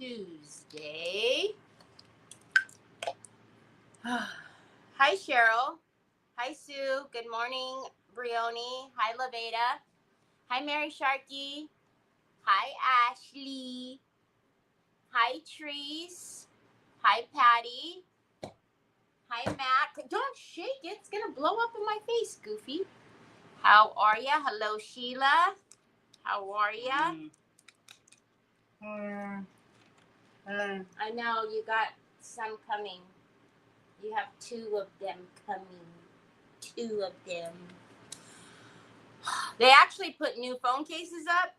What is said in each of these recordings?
Tuesday. Hi, Cheryl. Hi, Sue. Good morning, Brioni. Hi, Laveda. Hi, Mary Sharkey. Hi, Ashley. Hi, Treese. Hi, Patty. Hi, Mac. Don't shake it. It's going to blow up in my face, Goofy. How are ya? Hello, Sheila. How are ya? I know you got some coming. You have 2 of them coming. 2 of them. They actually put new phone cases up.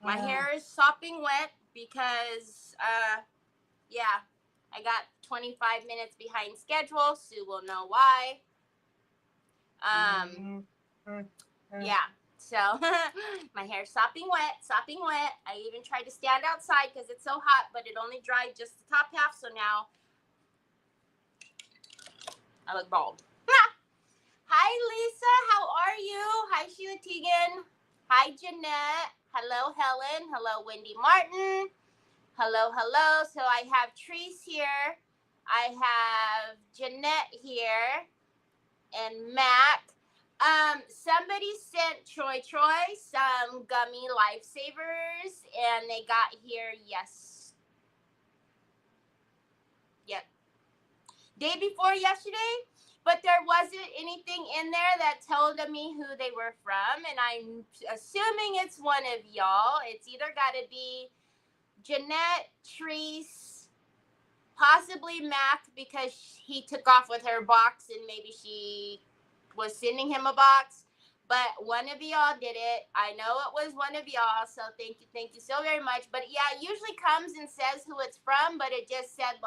My hair is sopping wet because, yeah, I got 25 minutes behind schedule. Sue will know why. Yeah, so my hair's sopping wet. I even tried to stand outside because it's so hot, but it only dried just the top half, so now I look bald. Hi, Lisa. How are you? Hi, Sheila Teagan. Hi, Jeanette. Hello, Helen. Hello, Wendy Martin. Hello. So I have Treese here. I have Jeanette here. And Mac. Somebody sent Troy some gummy lifesavers, and they got here, Yep. Day before yesterday. But there wasn't anything in there that told me who they were from, and I'm assuming it's one of y'all. It's either got to be Jeanette, Treese, possibly Mac, because he took off with her box, and maybe she was sending him a box. But one of y'all did it. I know it was one of y'all, so thank you so very much. But yeah, it usually comes and says who it's from, but it just said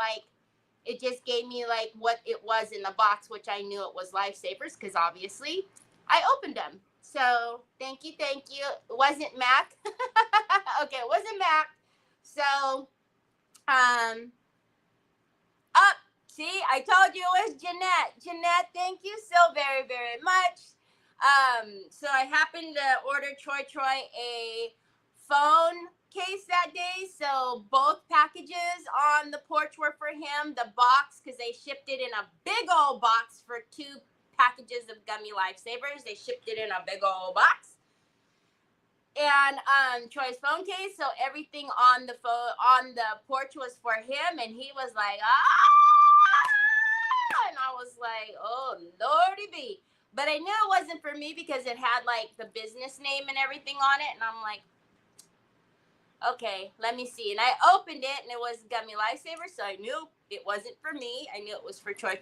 it just gave me what it was in the box, which I knew it was Lifesavers because obviously I opened them. So thank you. It wasn't Mac. Okay, it wasn't Mac. So, see, I told you it was Jeanette. Jeanette, thank you so very, very much. So I happened to order Troy a phone case that day, so both packages on the porch were for him. The box, because they shipped it in a big old box for 2 packages of gummy lifesavers. They shipped it in a big old box. And Troy's phone case, so everything on the porch was for him, and he was like, and I was like, oh lordy be. But I knew it wasn't for me because it had the business name and everything on it, and I'm like, okay, let me see. And I opened it, and it was Gummy Lifesaver, so I knew it wasn't for me. I knew it was for Troy.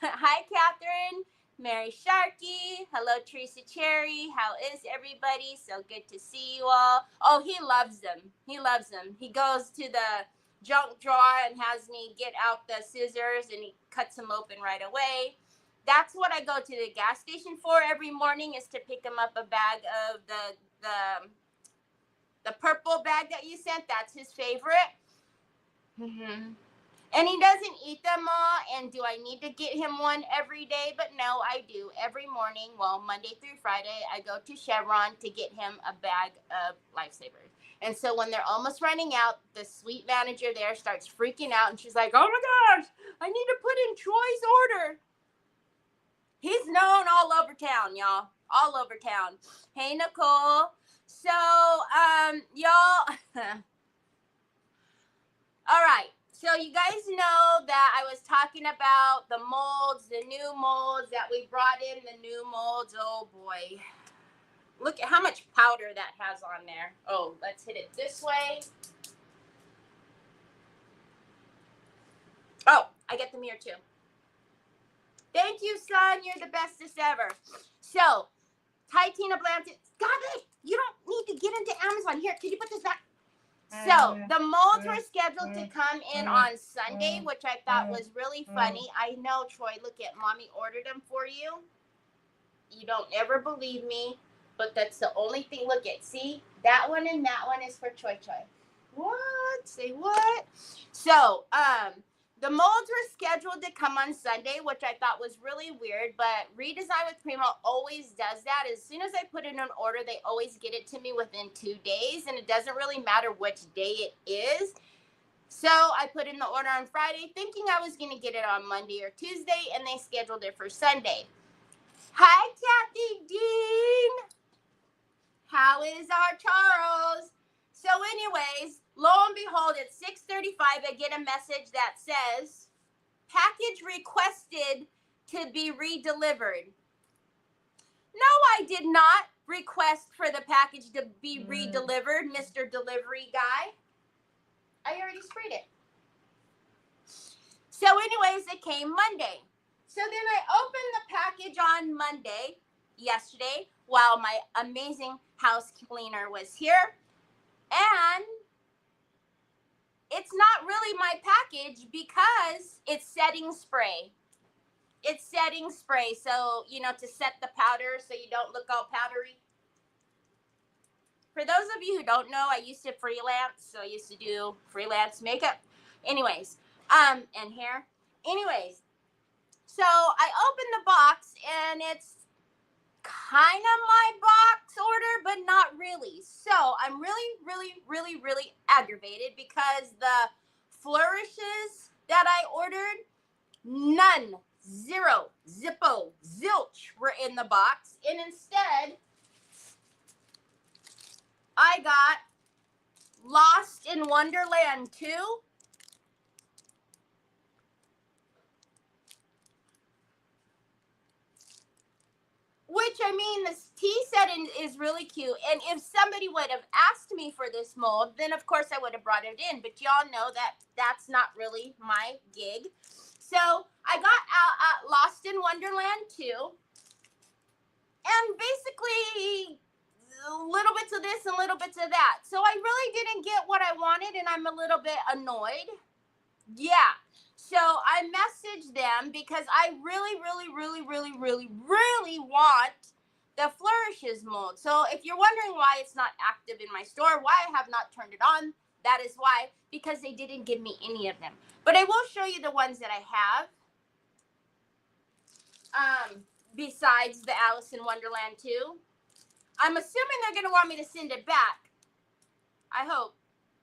Hi, Catherine. Mary Sharkey. Hello, Teresa Cherry. How is everybody? So good to see you all. Oh, he loves them. He goes to the junk drawer and has me get out the scissors, and he cuts them open right away. That's what I go to the gas station for every morning, is to pick him up a bag of the purple bag that you sent. That's his favorite. And he doesn't eat them all. And do I need to get him one every day? But no, I do. Every morning, Monday through Friday, I go to Chevron to get him a bag of Lifesavers. And so when they're almost running out, the sweet manager there starts freaking out. And she's like, oh my gosh, I need to put in Troy's order. He's known all over town, y'all. All over town. Hey, Nicole. So, y'all. All right. So you guys know that I was talking about the molds, the new molds that we brought in, the new molds. Oh boy. Look at how much powder that has on there. Oh, let's hit it this way. Oh, I get the mirror too. Thank you, son. You're the bestest ever. So, Titina Blanton. God, you don't need to get into Amazon. Here, can you put this back? So the molds were scheduled to come in on Sunday, which I thought was really funny. I know, Troy, look at mommy ordered them for you. You don't ever believe me, but that's the only thing. Look at, see, that one and that one is for Troy. What? Say what? So, The molds were scheduled to come on Sunday, which I thought was really weird, but Redesign with Primo always does that. As soon as I put in an order, they always get it to me within 2 days, and it doesn't really matter which day it is. So I put in the order on Friday, thinking I was going to get it on Monday or Tuesday, and they scheduled it for Sunday. Hi, Kathy Dean. How is our Charles? So anyways, lo and behold, at 6:35, I get a message that says, package requested to be redelivered. No, I did not request for the package to be redelivered, Mr. Delivery Guy. I already sprayed it. So anyways, it came Monday. So then I opened the package on Monday, yesterday, while my amazing house cleaner was here. And it's not really my package because it's setting spray. It's setting spray. So, you know, to set the powder so you don't look all powdery. For those of you who don't know, I used to freelance. So I used to do freelance makeup. Anyways, and hair. Anyways, so I opened the box and it's kind of my box order, but not really. So I'm really aggravated because the flourishes that I ordered, none, zero, zippo, zilch were in the box. And instead, I got Lost in Wonderland 2. Which, I mean, this tea set is really cute. And if somebody would have asked me for this mold, then of course I would have brought it in. But y'all know that that's not really my gig. So I got Lost in Wonderland 2. And basically a little bits of this and little bits of that. So I really didn't get what I wanted, and I'm a little bit annoyed. Yeah. So I messaged them because I really want the Flourishes mold. So if you're wondering why it's not active in my store, why I have not turned it on, that is why, because they didn't give me any of them. But I will show you the ones that I have. Besides the Alice in Wonderland 2. I'm assuming they're going to want me to send it back. I hope,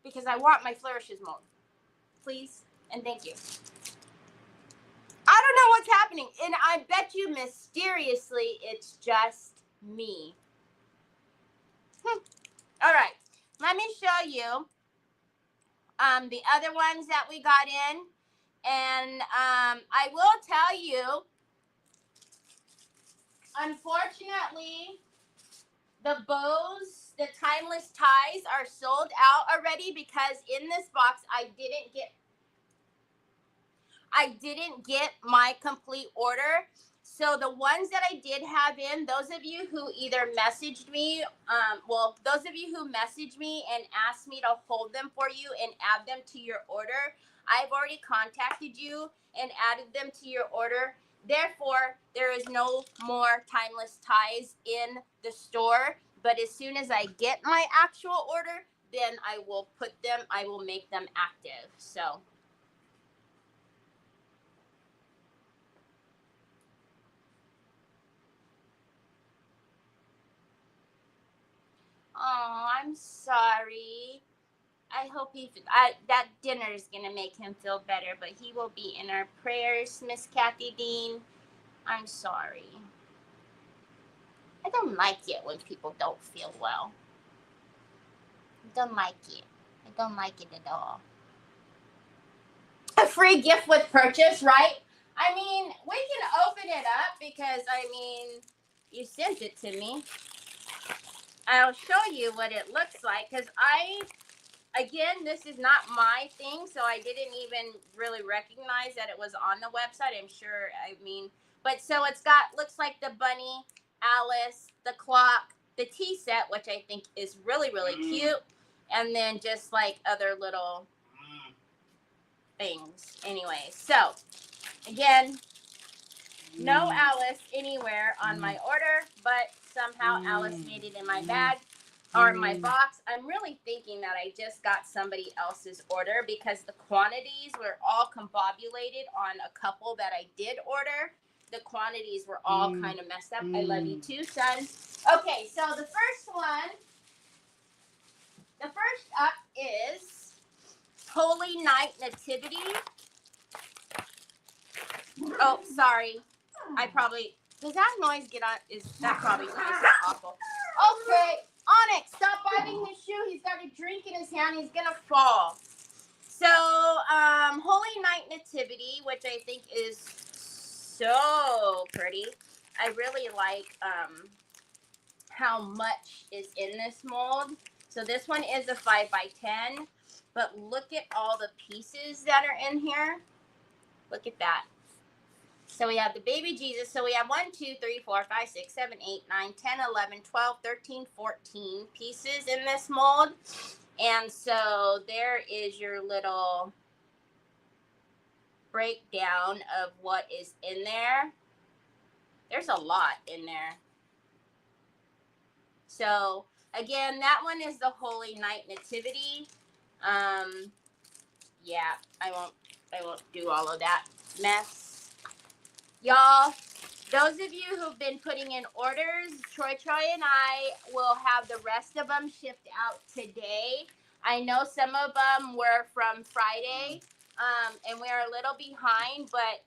because I want my Flourishes mold. Please and thank you. I don't know what's happening, and I bet you mysteriously it's just me. All right, let me show you the other ones that we got in, and I will tell you, unfortunately, the bows, the timeless ties are sold out already because in this box I didn't get my complete order. So the ones that I did have in, those of you who either messaged me, those of you who messaged me and asked me to hold them for you and add them to your order, I've already contacted you and added them to your order. Therefore, there is no more timeless ties in the store. But as soon as I get my actual order, then I will make them active. So. Oh, I'm sorry. I hope that dinner is going to make him feel better, but he will be in our prayers, Miss Kathy Dean. I'm sorry. I don't like it when people don't feel well. I don't like it. I don't like it at all. A free gift with purchase, right? I mean, we can open it up because, I mean, you sent it to me. I'll show you what it looks like because again, this is not my thing, so I didn't even really recognize that it was on the website. I'm sure, but so it's looks like the bunny, Alice, the clock, the tea set, which I think is really cute, and then just like other little things. Anyway, so again, no Alice anywhere on my order, but somehow Alice made it in my bag. or my box. I'm really thinking that I just got somebody else's order because the quantities were all combobulated on a couple that I did order. The quantities were all kind of messed up. I love you too, son. Okay, so the first up is Holy Night Nativity. Oh, sorry. Does that noise get on? That probably noise is awful. Okay, Onyx, stop biting his shoe. He's got a drink in his hand. He's gonna fall. So, Holy Night Nativity, which I think is so pretty. I really like how much is in this mold. So this one is a 5x10, but look at all the pieces that are in here. Look at that. So we have the baby Jesus. So we have 1, 2, 3, 4, 5, 6, 7, 8, 9, 10, 11, 12, 13, 14 pieces in this mold. And so there is your little breakdown of what is in there. There's a lot in there. So again, that one is the Holy Night Nativity. Yeah, I won't do all of that mess. Y'all, those of you who've been putting in orders, Troy and I will have the rest of them shipped out today. I know some of them were from Friday, and we're a little behind, but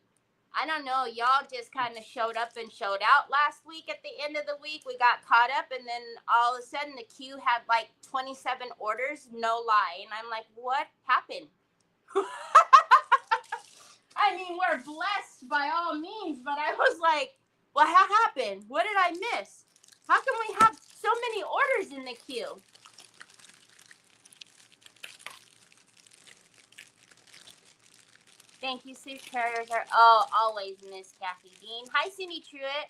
I don't know. Y'all just kind of showed up and showed out last week. At the end of the week, we got caught up, and then all of a sudden the queue had like 27 orders, no lie. And I'm like, what happened? I mean, we're blessed by all means, but I was like, well, how happened? What did I miss? How can we have so many orders in the queue? Thank you, Sue Carriers are always Miss Kathy Dean. Hi, Cindy Truitt.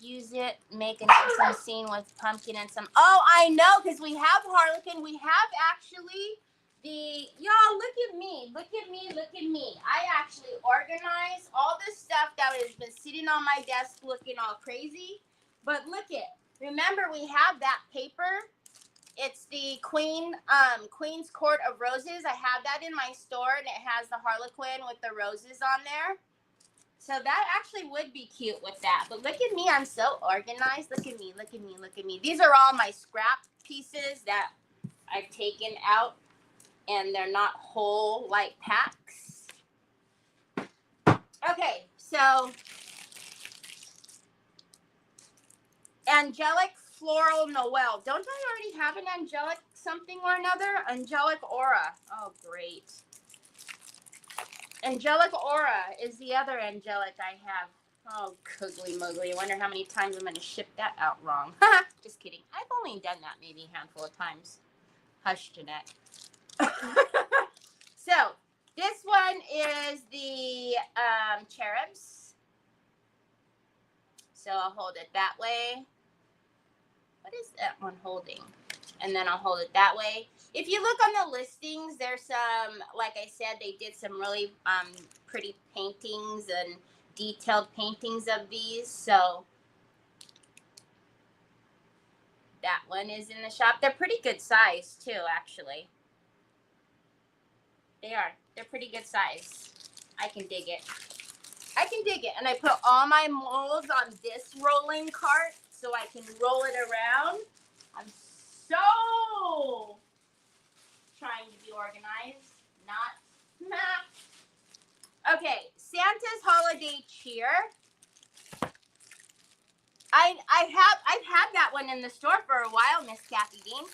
Use it, make an awesome scene with pumpkin and some. Oh, I know, because we have Harlequin. We have actually y'all, look at me. Look at me. Look at me. I actually organized all this stuff that has been sitting on my desk looking all crazy. But look it. Remember, we have that paper. It's the Queen's Court of Roses. I have that in my store, and it has the Harlequin with the roses on there. So that actually would be cute with that. But look at me. I'm so organized. Look at me. Look at me. Look at me. These are all my scrap pieces that I've taken out, and they're not whole like packs. Okay, so Angelic Floral Noel. Don't I already have an angelic something or another? Angelic Aura. Oh, great. Angelic Aura is the other angelic I have. Oh, googly muggly. I wonder how many times I'm going to ship that out wrong. Just kidding. I've only done that maybe a handful of times. Hush, Jeanette. So, this one is the cherubs. So, I'll hold it that way. What is that one holding? And then I'll hold it that way. If you look on the listings, there's some, like I said, they did some really pretty paintings and detailed paintings of these. So that one is in the shop. They're pretty good size too, actually. They are. They're pretty good size. I can dig it. I can dig it. And I put all my molds on this rolling cart so I can roll it around. I'm so trying to be organized. Not. Okay, Santa's Holiday Cheer. I've had that one in the store for a while, Miss Kathy Dean.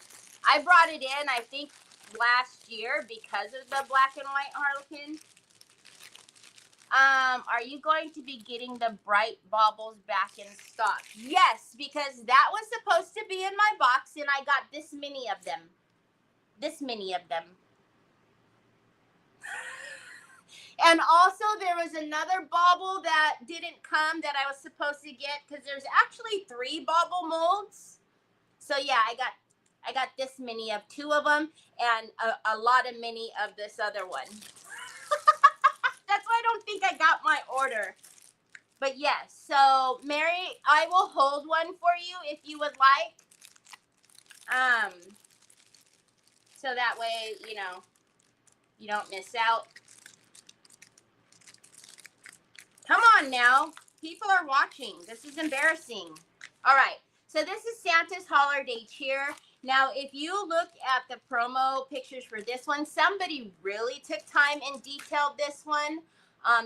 I brought it in, I think, last year because of the black and white Harlequin. Are you going to be getting the bright baubles back in stock? Yes, because that was supposed to be in my box, and I got this many of them. This many of them. And also, there was another bauble that didn't come that I was supposed to get because there's actually 3 bauble molds. So yeah, I got this many of 2 of them and a lot of many of this other one. That's why I don't think I got my order. But yes, so Mary, I will hold one for you if you would like. So that way, you know, you don't miss out. Come on now. People are watching. This is embarrassing. All right. So this is Santa's holiday cheer. Now, if you look at the promo pictures for this one, somebody really took time and detailed this one.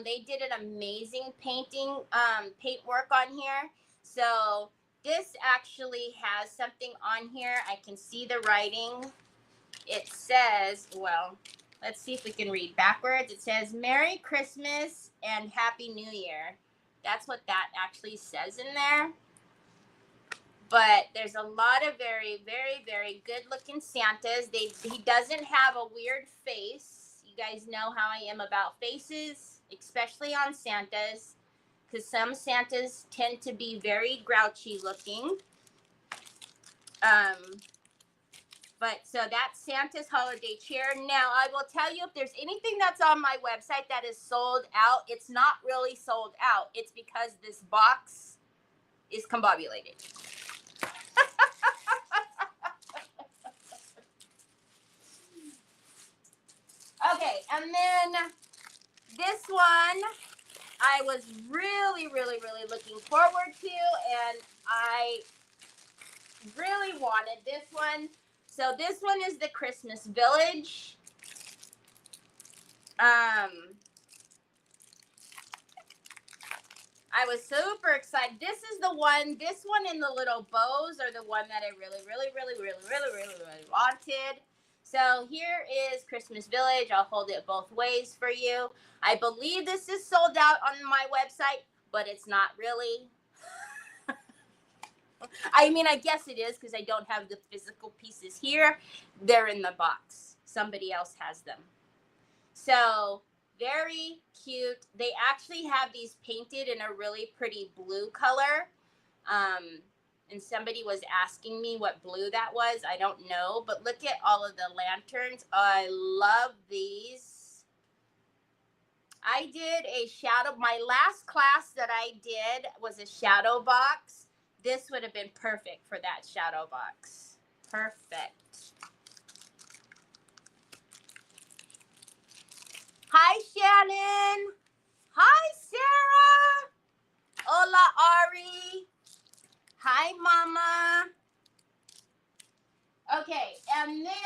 They did an amazing paint work on here. So this actually has something on here. I can see the writing. It says, well, let's see if we can read backwards. It says, Merry Christmas and Happy New Year. That's what that actually says in there. But there's a lot of very, very, very good-looking Santas. He doesn't have a weird face. You guys know how I am about faces, especially on Santas, because some Santas tend to be very grouchy looking. But so that's Santa's holiday cheer. Now, I will tell you, if there's anything that's on my website that is sold out, it's not really sold out. It's because this box is combobulated. Okay, and then this one I was really, really, really looking forward to, and I really wanted this one. So this one is the Christmas Village. I was super excited. This is the one, this one and the little bows are the one that I really, really, really, really, really, really, really wanted. So here is Christmas Village. I'll hold it both ways for you. I believe this is sold out on my website, but it's not really. I mean, I guess it is because I don't have the physical pieces here. They're in the box. Somebody else has them. So very cute. They actually have these painted in a really pretty blue color. And somebody was asking me what blue that was. I don't know, but look at all of the lanterns. I love these. I did a shadow. My last class that I did was a shadow box. This would have been perfect for that shadow box. Perfect. Hi, Shannon. Hi, Sarah. Hola, Ari. Hi, Mama. Okay, and then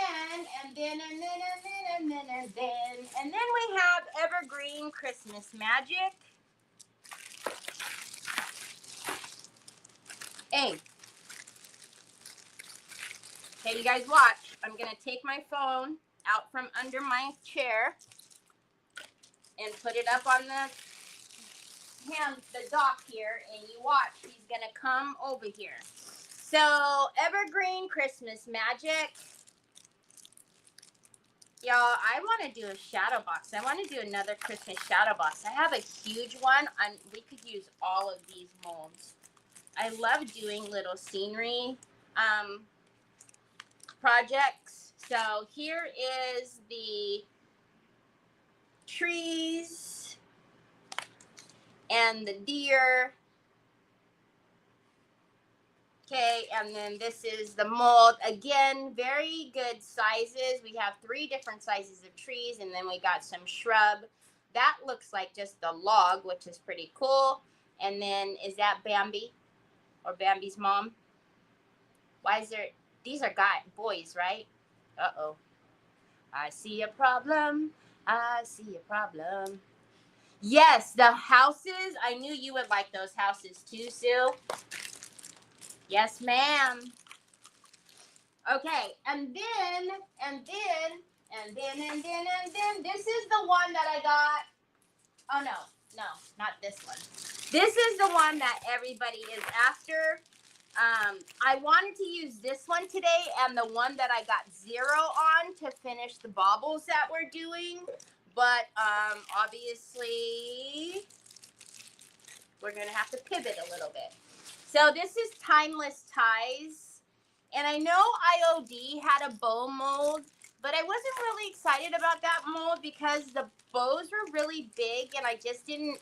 we have Evergreen Christmas Magic. Hey. Okay, you guys watch. I'm going to take my phone out from under my chair and put it up on the dock here, and you watch. He's going to come over here. So, Evergreen Christmas Magic. Y'all, I want to do a shadow box. I want to do another Christmas shadow box. I have a huge one. We could use all of these molds. I love doing little scenery projects. So here is the trees and the deer. Okay, and then this is the mold. Again, very good sizes. We have 3 different sizes of trees, and then we got some shrub. That looks like just the log, which is pretty cool. And then is that Bambi or Bambi's mom? Why is there, these are boys, right? Uh-oh. I see a problem. I see a problem. Yes, the houses. I knew you would like those houses too, Sue. Yes, ma'am. Okay, and then, this is the one that I got. Oh, no, not this one. This is the one that everybody is after. I wanted to use this one today and the one that I got 0 on to finish the baubles that we're doing. But obviously, we're going to have to pivot a little bit. So this is Timeless Ties. And I know IOD had a bow mold, but I wasn't really excited excited about that mold because the bows were really big and I didn't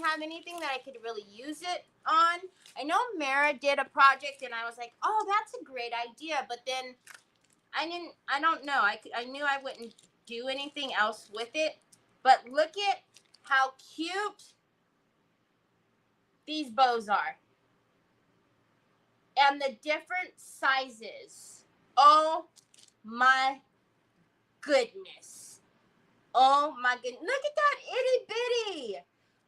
have anything that I could really use it on. I know Mara did a project and I was like, oh, that's a great idea. But then I don't know. I knew I wouldn't do anything else with it. But look at how cute these bows are. And the different sizes. Oh my goodness. Oh my goodness. Look at that itty bitty.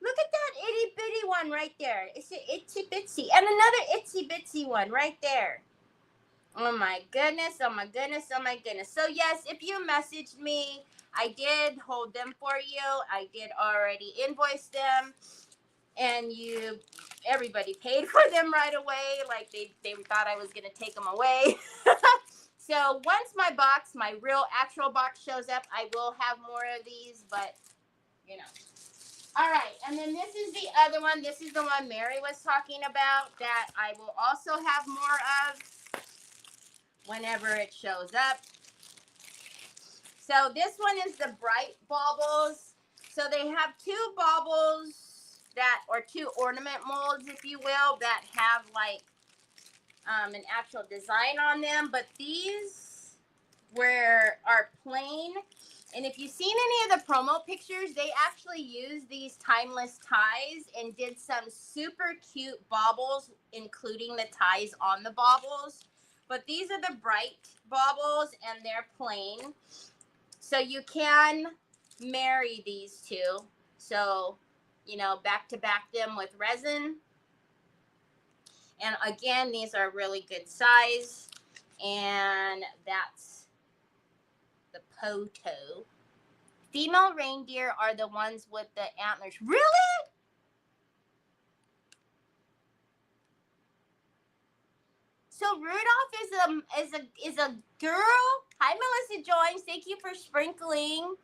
Look at that itty bitty one right there. It's an itsy bitsy. And another itsy bitsy one right there. Oh my goodness. Oh my goodness. Oh my goodness. So yes, if you messaged me, I did hold them for you. I did already invoice them. And everybody paid for them right away. Like they thought I was going to take them away. So once my real actual box shows up, I will have more of these, but you know. All right. And then this is the other one. This is the one Mary was talking about that I will also have more of whenever it shows up. So this one is the bright baubles. So they have two baubles or two ornament molds, if you will, that have like an actual design on them. But these are plain. And if you've seen any of the promo pictures, they actually used these timeless ties and did some super cute baubles, including the ties on the baubles. But these are the bright baubles and they're plain. So you can marry these two. So, back to back them with resin. And again, these are really good size. And that's the Poto. Female reindeer are the ones with the antlers. Really? So Rudolph is a girl. Hi, Melissa Jones. Thank you for sprinkling.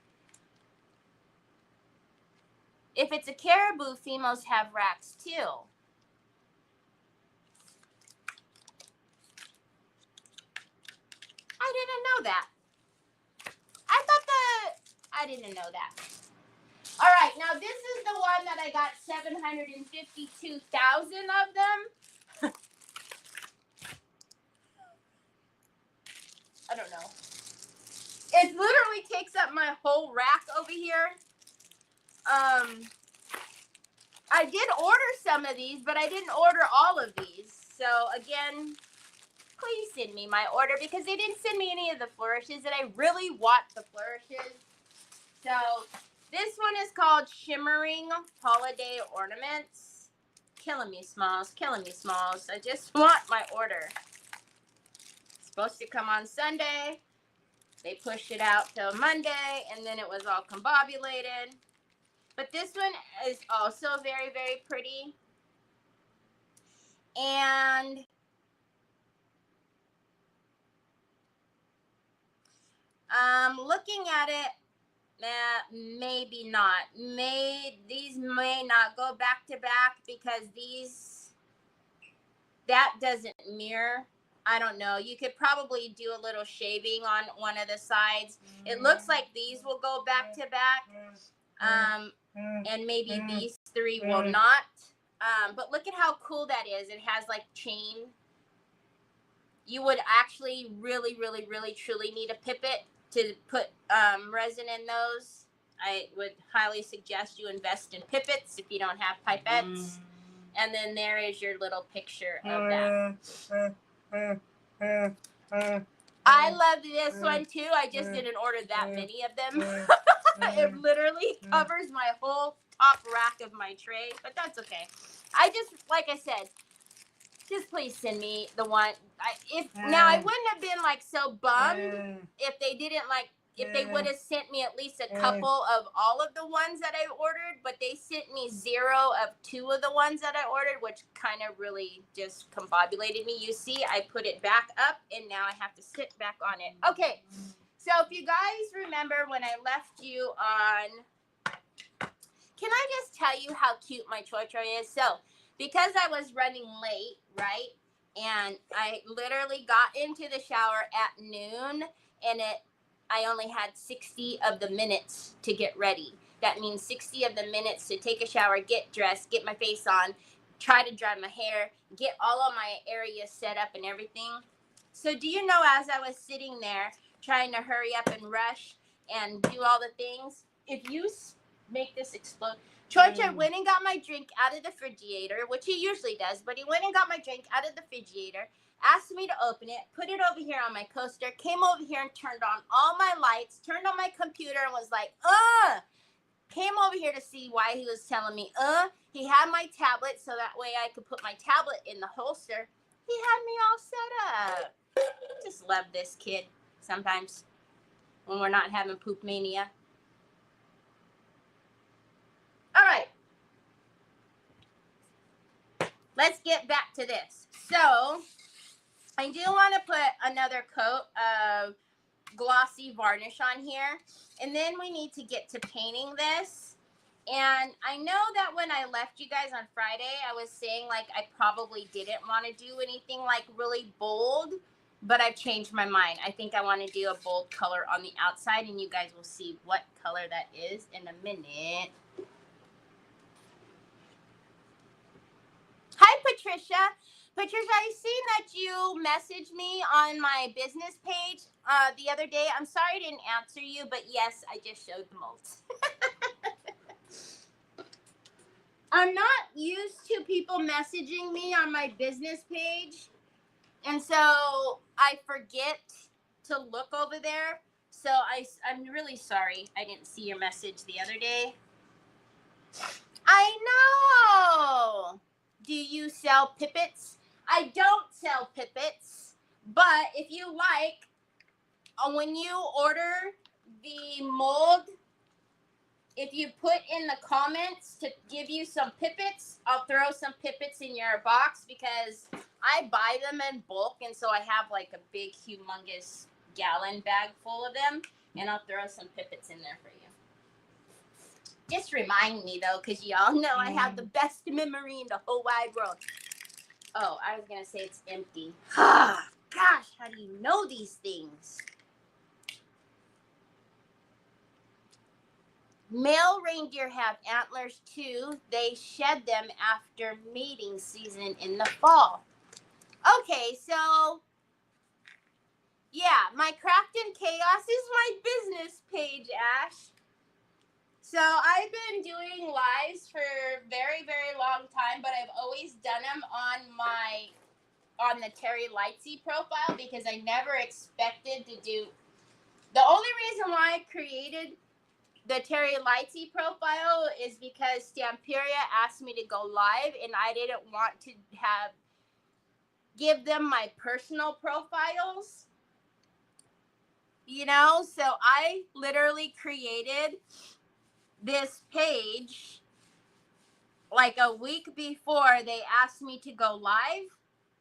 If it's a caribou, females have racks too. I didn't know that. I didn't know that. All right, now this is the one that I got 752,000 of them. I don't know. It literally takes up my whole rack over here. I did order some of these, but I didn't order all of these. So again, please send me my order because they didn't send me any of the flourishes, and I really want the flourishes. So this one is called Shimmering Holiday Ornaments. Killing me, Smalls. Killing me, Smalls. I just want my order. It's supposed to come on Sunday. They pushed it out till Monday, and then it was all combobulated. But this one is also very, very pretty. And looking at it, maybe not. These may not go back to back because that doesn't mirror. I don't know. You could probably do a little shaving on one of the sides. It looks like these will go back to back. And maybe these three will not. But look at how cool that is. It has like chain. You would actually really, really, really, truly need a pipette to put resin in those. I would highly suggest you invest in pipettes if you don't have pipettes. And then there is your little picture of that. I love this one too. I just didn't order that many of them. It literally covers my whole top rack of my tray, but that's okay. Like I said, just please send me the one. Now I wouldn't have been like so bummed if they didn't if they would have sent me at least a couple of all of the ones that I ordered, but they sent me 0 of 2 of the ones that I ordered, which kind of really just combobulated me. You see, I put it back up and now I have to sit back on it. Okay, so if you guys remember when I left you on, can I just tell you how cute my toy tray is? So because I was running late, right? And I literally got into the shower at noon and I only had 60 of the minutes to get ready. That means 60 of the minutes to take a shower, get dressed, get my face on, try to dry my hair, get all of my areas set up and everything. So do you know, as I was sitting there trying to hurry up and rush and do all the things, if you make this explode. Georgia went and got my drink out of the refrigerator, which he usually does, but he went and got my drink out of the refrigerator, asked me to open it, put it over here on my coaster, came over here and turned on all my lights, turned on my computer and was like, came over here to see why he was telling me, he had my tablet so that way I could put my tablet in the holster. He had me all set up. Just love this kid sometimes when we're not having poop mania. All right. Let's get back to this. So I do want to put another coat of glossy varnish on here. And then we need to get to painting this. And I know that when I left you guys on Friday, I was saying like I probably didn't want to do anything like really bold. But I've changed my mind. I think I want to do a bold color on the outside. And you guys will see what color that is in a minute. Hi, Patricia. Patricia, I seen that you messaged me on my business page the other day. I'm sorry I didn't answer you, but yes, I just showed the molds. I'm not used to people messaging me on my business page, and so I forget to look over there. So I'm really sorry I didn't see your message the other day. I know. Do you sell pippets? I don't sell pippets, but if you like, when you order the mold, if you put in the comments to give you some pippets, I'll throw some pippets in your box because I buy them in bulk, and so I have like a big, humongous gallon bag full of them, and I'll throw some pippets in there for you. Just remind me, though, because y'all know I have the best memory in the whole wide world. Oh, I was going to say it's empty. Gosh, how do you know these things? Male reindeer have antlers, too. They shed them after mating season in the fall. Okay, so, yeah, my Craft and Chaos is my business page, Ash. So I've been doing lives for a very, very long time, but I've always done them on the Terry Lightsey profile because I never expected to do. The only reason why I created the Terry Lightsey profile is because Stamperia asked me to go live, and I didn't want to give them my personal profiles. You know, so I literally created this page like a week before they asked me to go live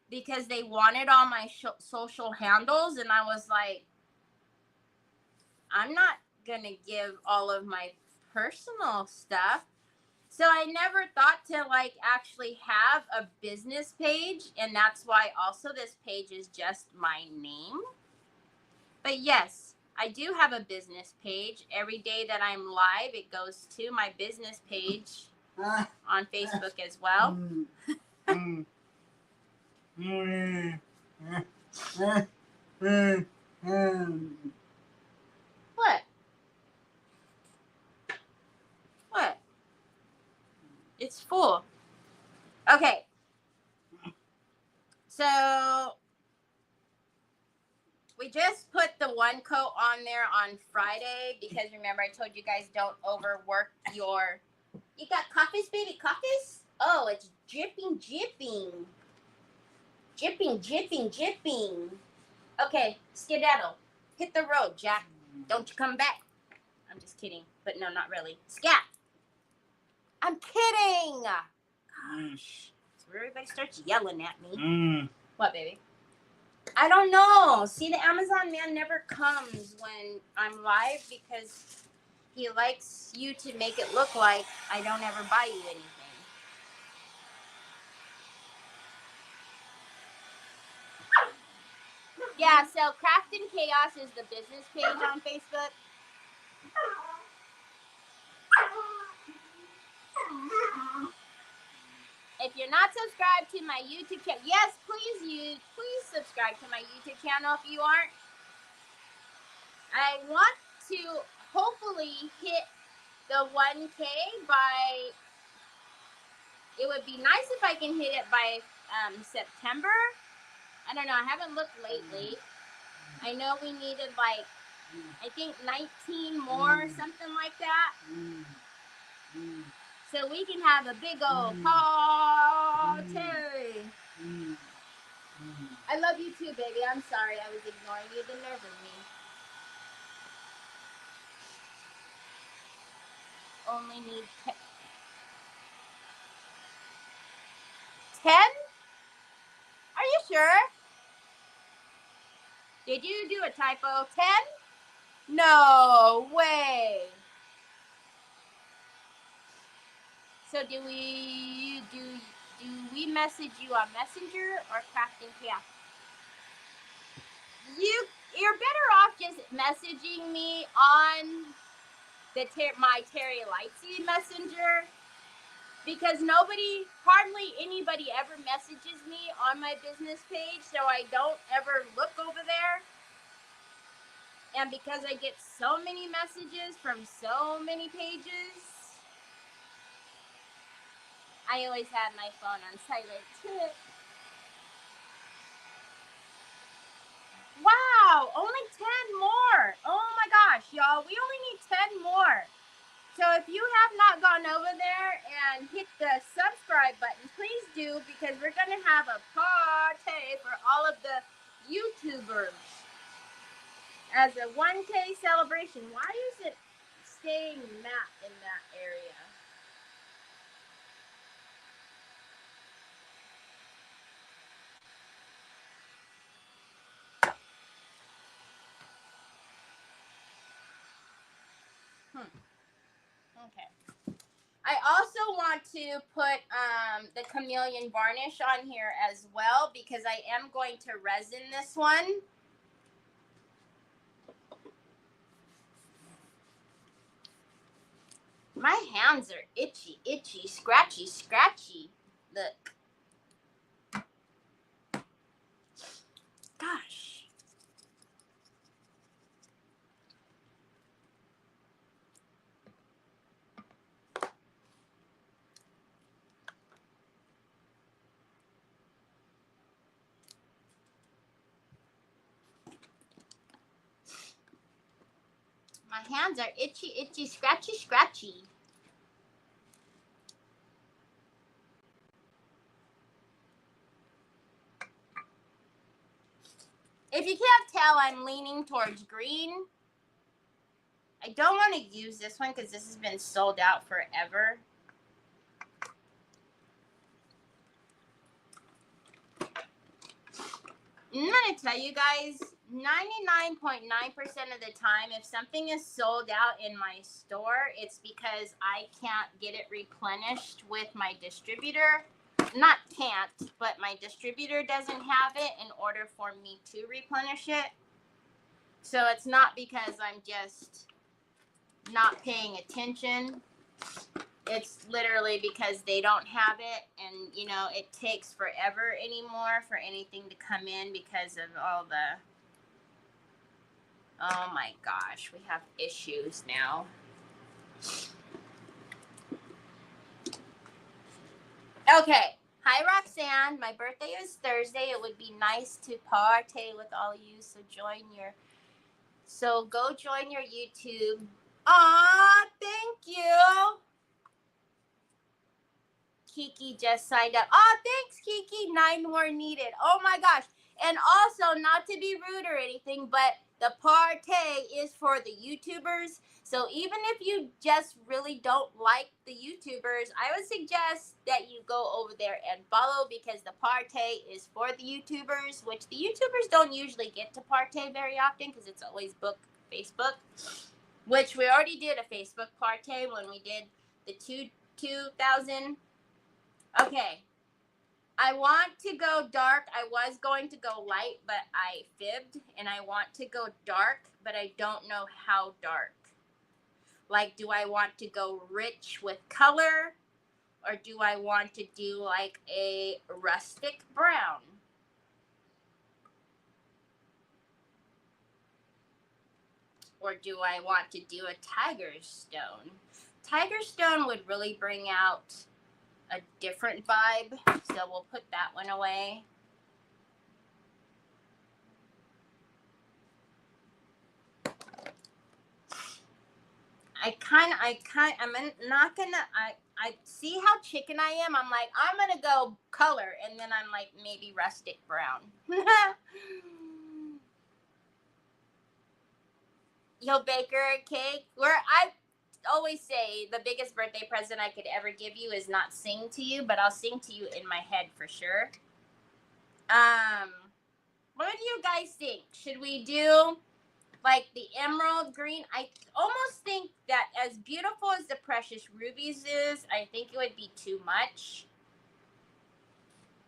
because they wanted all my social handles, and I was like, I'm not gonna give all of my personal stuff. So I never thought to like actually have a business page, and that's why also this page is just my name. But yes, I do have a business page. Every day that I'm live, it goes to my business page on Facebook as well. What? What? It's full. Okay. So we just put the one coat on there on Friday because remember I told you guys don't overwork your... You got coffees, baby? Coffees? Oh, it's dripping, dripping. Dripping, dripping, dripping. Okay, skedaddle. Hit the road, Jack. Don't you come back. I'm just kidding. But no, not really. Scat. I'm kidding. Gosh. That's where everybody starts yelling at me. What, baby? I don't know. See, the Amazon man never comes when I'm live because he likes you to make it look like I don't ever buy you anything. Yeah, so Craft and Chaos is the business page on Facebook. If you're not subscribed to my YouTube channel, yes, please subscribe to my YouTube channel if you aren't. I want to hopefully hit the 1K by, it would be nice if I can hit it by September. I don't know, I haven't looked lately. I know we needed like, I think 19 more, something like that. So we can have a big old party. I love you too, baby. I'm sorry I was ignoring you. The nerve of me. Only need 10? Are you sure? Did you do a typo? 10? No way. So do we message you on Messenger or Crafting Chaos? You're better off just messaging me on the my Terry Lightsey Messenger, because hardly anybody ever messages me on my business page, so I don't ever look over there. And because I get so many messages from so many pages, I always have my phone on silent. Wow, only 10 more. Oh my gosh, y'all, we only need 10 more. So if you have not gone over there and hit the subscribe button, please do, because we're going to have a party for all of the YouTubers as a 1K celebration. Why is it staying matte in that area? Okay. I also want to put the chameleon varnish on here as well, because I am going to resin this one. My hands are itchy, scratchy, scratchy. Look. Gosh. My hands are itchy, scratchy, scratchy. If you can't tell, I'm leaning towards green. I don't want to use this one because this has been sold out forever. I'm going to tell you guys, 99.9% of the time, if something is sold out in my store, it's because I can't get it replenished with my distributor. Not can't, but my distributor doesn't have it in order for me to replenish it. So it's not because I'm just not paying attention. It's literally because they don't have it, and you know, it takes forever anymore for anything to come in because of all the, oh my gosh, we have issues now. Okay. Hi, Roxanne. My birthday is Thursday. It would be nice to party with all you, so go join your YouTube. Aw, thank you. Kiki just signed up. Oh, thanks, Kiki. 9 more needed. Oh my gosh. And also, not to be rude or anything, but the party is for the YouTubers. So even if you just really don't like the YouTubers, I would suggest that you go over there and follow, because the party is for the YouTubers, which the YouTubers don't usually get to party very often because it's always booked Facebook, which we already did a Facebook party when we did the 2000. Okay. I want to go dark. I was going to go light, but I fibbed. And I want to go dark, but I don't know how dark. Like, do I want to go rich with color? Or do I want to do like a rustic brown? Or do I want to do a tiger stone? Tiger stone would really bring out a different vibe. So we'll put that one away. I'm not gonna, I see how chicken I am. I'm like, I'm gonna go color. And then I'm like, maybe rustic brown. You'll bake her a cake. I always say the biggest birthday present I could ever give you is not sing to you, but I'll sing to you in my head for sure. What do you guys think? Should we do like the emerald green? I almost think that as beautiful as the precious rubies is, I think it would be too much.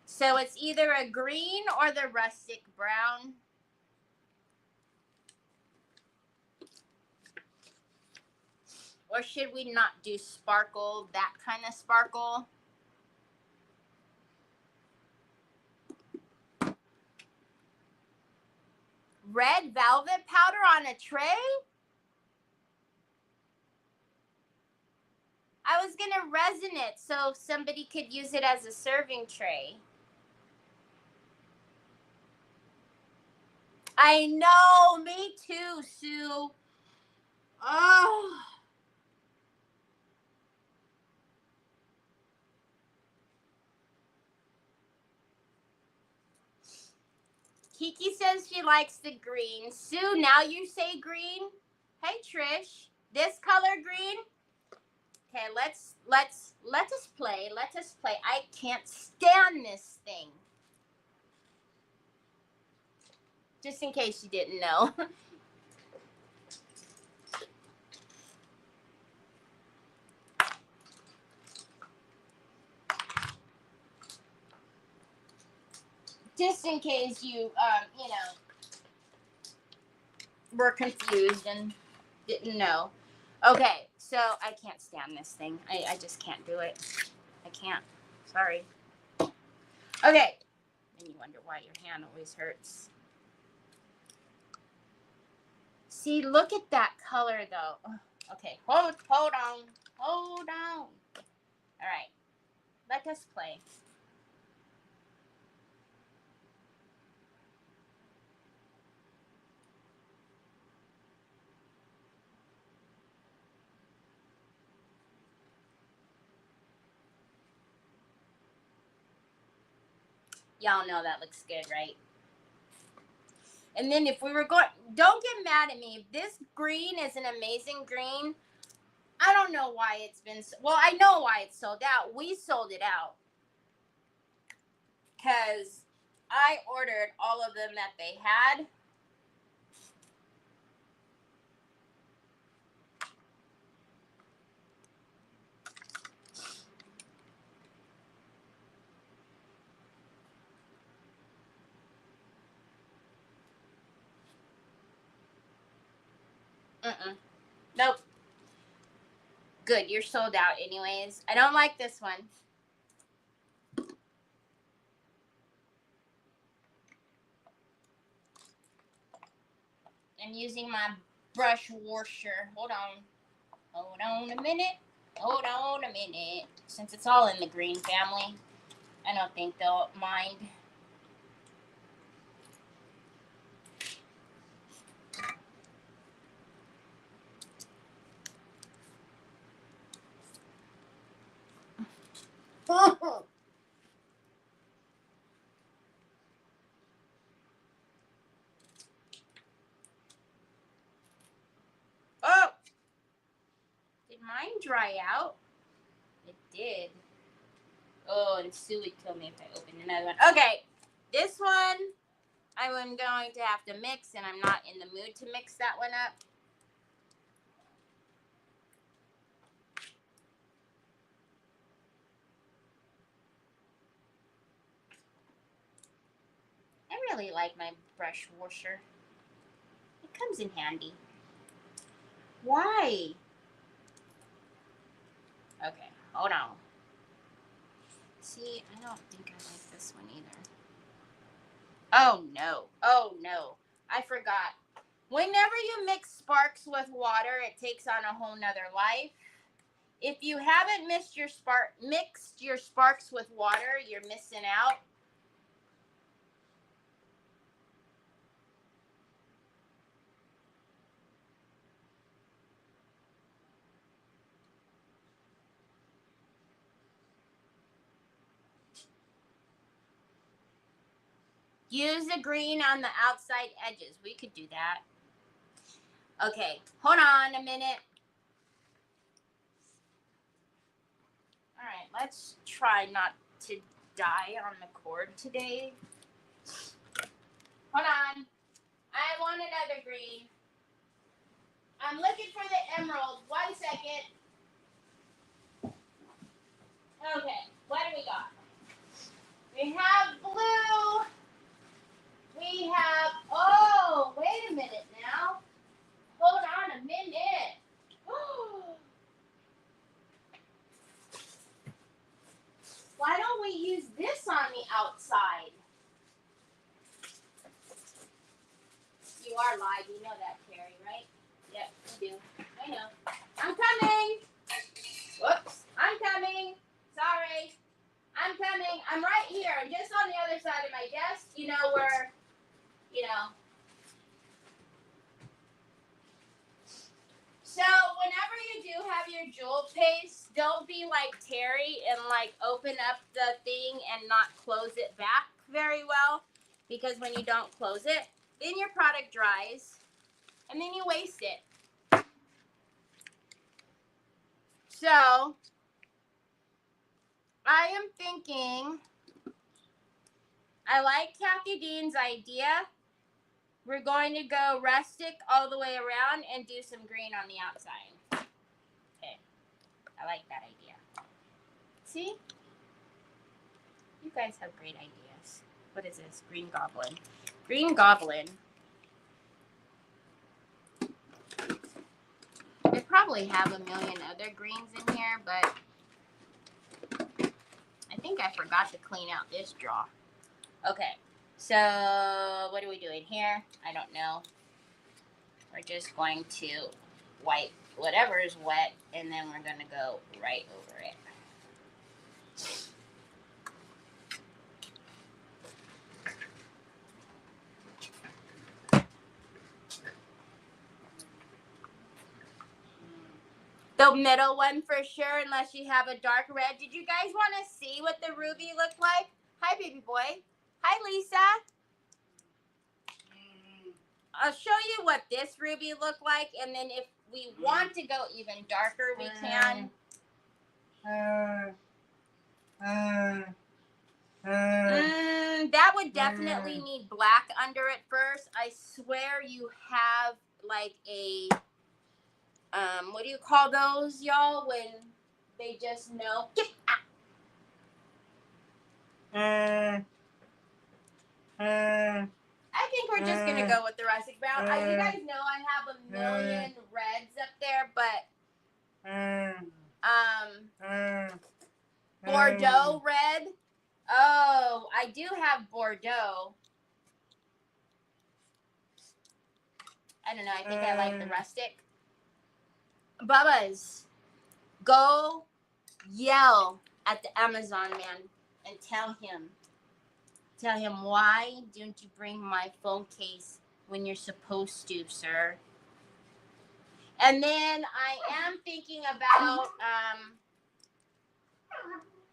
So it's either a green or the rustic brown. Or should we not do sparkle, that kind of sparkle? Red velvet powder on a tray? I was going to resin it so somebody could use it as a serving tray. I know, me too, Sue. Oh. Kiki says she likes the green. Sue, now you say green. Hey, Trish, this color green. Okay, let us play. Let us play. I can't stand this thing. Just in case you didn't know. Just in case you, were confused and didn't know. Okay, so I can't stand this thing. I just can't do it. I can't. Sorry. Okay. And you wonder why your hand always hurts. See, look at that color, though. Okay, hold on. Hold on. All right. Let us play. Y'all know that looks good, right? And then if we were going, don't get mad at me. If this green is an amazing green, I don't know why it's been, well, I know why it's sold out. We sold it out because I ordered all of them that they had. Nope. Good, you're sold out anyways. I don't like this one. I'm using my brush washer. Hold on. Hold on a minute. Hold on a minute. Since it's all in the green family, I don't think they'll mind. Oh! Did mine dry out? It did. Oh, and Sue would kill me if I opened another one. Okay, this one I'm going to have to mix, and I'm not in the mood to mix that one up. really like my brush washer. It comes in handy. Why? Okay, hold on. See, I don't think I like this one either. Oh no. Oh no. I forgot. Whenever you mix sparks with water, it takes on a whole nother life. If you haven't mixed your sparks with water, you're missing out. Use the green on the outside edges. We could do that. Okay, hold on a minute. All right, let's try not to die on the cord today. Hold on. I want another green. I'm looking for the emerald. 1 second. Okay, what do we got? We have blue. We have, oh, wait a minute now. Hold on a minute. Why don't we use this on the outside? You are live. You know that, Carrie, right? Yep, you do. I know. I'm coming. Whoops. I'm coming. Sorry. I'm coming. I'm right here. I'm just on the other side of my desk. You know where, you know. So whenever you do have your jewel paste, don't be like Terry and like open up the thing and not close it back very well. Because when you don't close it, then your product dries and then you waste it. So I am thinking, I like Kathy Dean's idea. We're going to go rustic all the way around and do some green on the outside. Okay, I like that idea. See? You guys have great ideas. What is this? Green Goblin. Green Goblin. They probably have a million other greens in here, but I think I forgot to clean out this drawer. Okay, so what are we doing here? I don't know. We're just going to wipe whatever is wet, and then we're going to go right over it. The middle one for sure, unless you have a dark red. Did you guys want to see what the ruby looked like? Hi, baby boy. Hi, Lisa. I'll show you what this ruby looked like, and then if we want to go even darker, we can. That would definitely need black under it first. I swear you have like a, what do you call those, y'all, when they just know? I think we're just going to go with the rustic brown. You guys know I have a million reds up there, but Bordeaux red. Oh, I do have Bordeaux. I don't know. I think I like the rustic. Bubba's, go yell at the Amazon man and tell him why don't you bring my phone case when you're supposed to, sir? And then I am thinking about,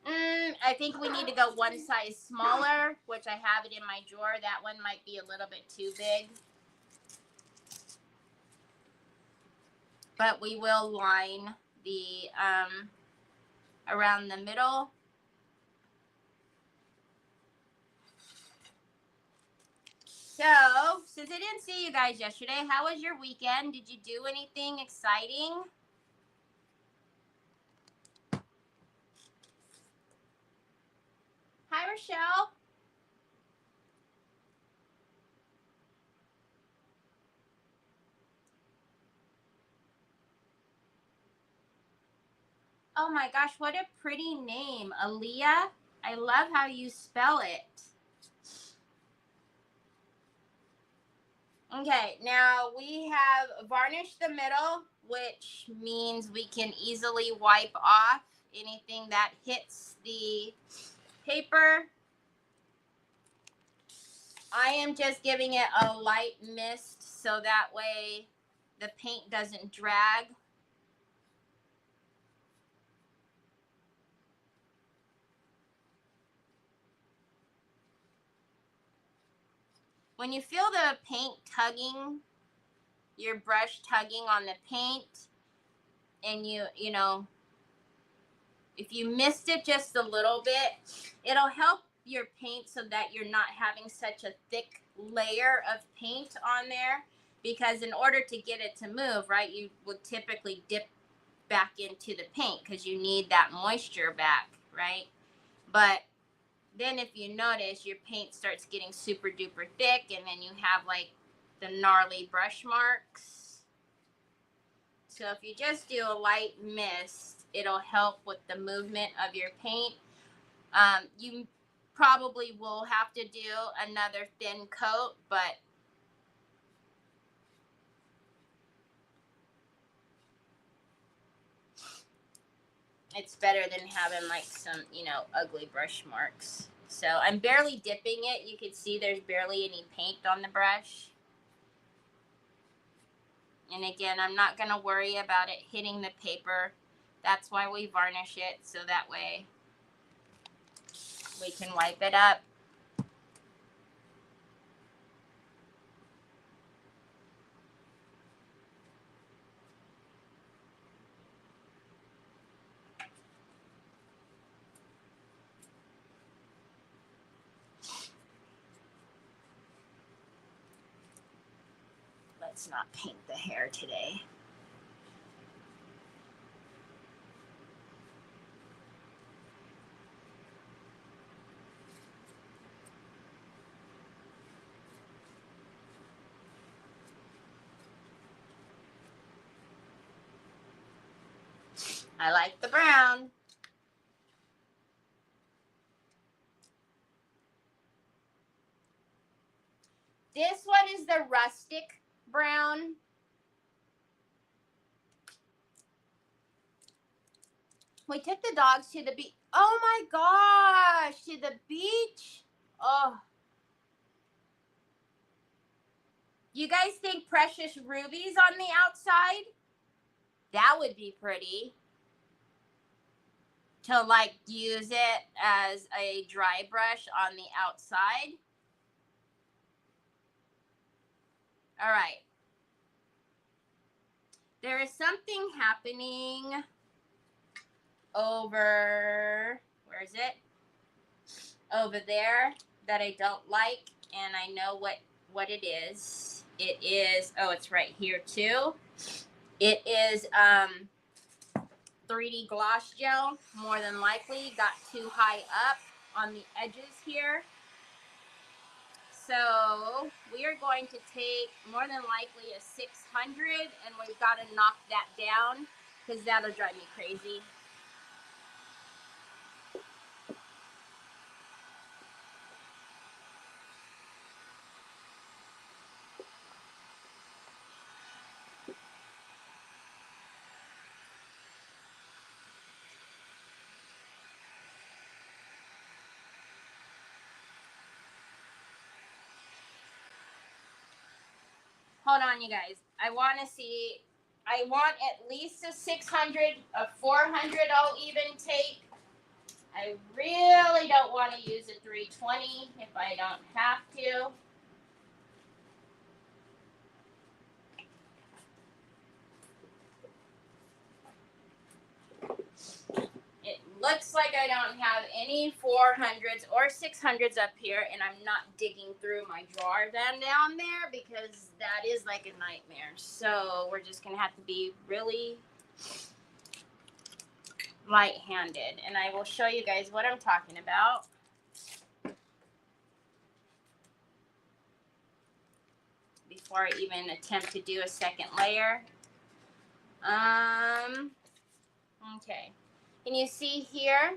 I think we need to go one size smaller, which I have it in my drawer. That one might be a little bit too big. But we will line the, around the middle. So, since I didn't see you guys yesterday, how was your weekend? Did you do anything exciting? Hi, Rochelle. Oh my gosh, what a pretty name. Aaliyah. I love how you spell it. Okay, now we have varnished the middle, which means we can easily wipe off anything that hits the paper. I am just giving it a light mist so that way the paint doesn't drag. When you feel the paint tugging, your brush tugging on the paint, and you know, if you missed it just a little bit, it'll help your paint so that you're not having such a thick layer of paint on there, because in order to get it to move, right, you would typically dip back into the paint because you need that moisture back, right? But then if you notice, your paint starts getting super duper thick, and then you have like the gnarly brush marks. So if you just do a light mist, it'll help with the movement of your paint. You probably will have to do another thin coat, but it's better than having like some, you know, ugly brush marks. So I'm barely dipping it. You can see there's barely any paint on the brush. And again, I'm not going to worry about it hitting the paper. That's why we varnish it, so that way we can wipe it up. Let's not paint the hair today. I like the brown. This one is the rustic brown. We took the dogs to the beach. Oh my gosh, to the beach. Oh. You guys think precious rubies on the outside? That would be pretty. To like use it as a dry brush on the outside. All right. There is something happening over, where is it? Over there that I don't like, and I know what it is. It is, oh, it's right here too. It is 3D gloss gel, more than likely. Got too high up on the edges here. So we are going to take more than likely a 600, and we've got to knock that down because that'll drive me crazy. Hold on, you guys. I want to see. I want at least a 600, a 400 I'll even take. I really don't want to use a 320 if I don't have to. It looks like I don't have any 400s or 600s up here, and I'm not digging through my drawer down there because that is like a nightmare. So we're just going to have to be really light-handed, and I will show you guys what I'm talking about. Before I even attempt to do a second layer. Okay. Can you see here?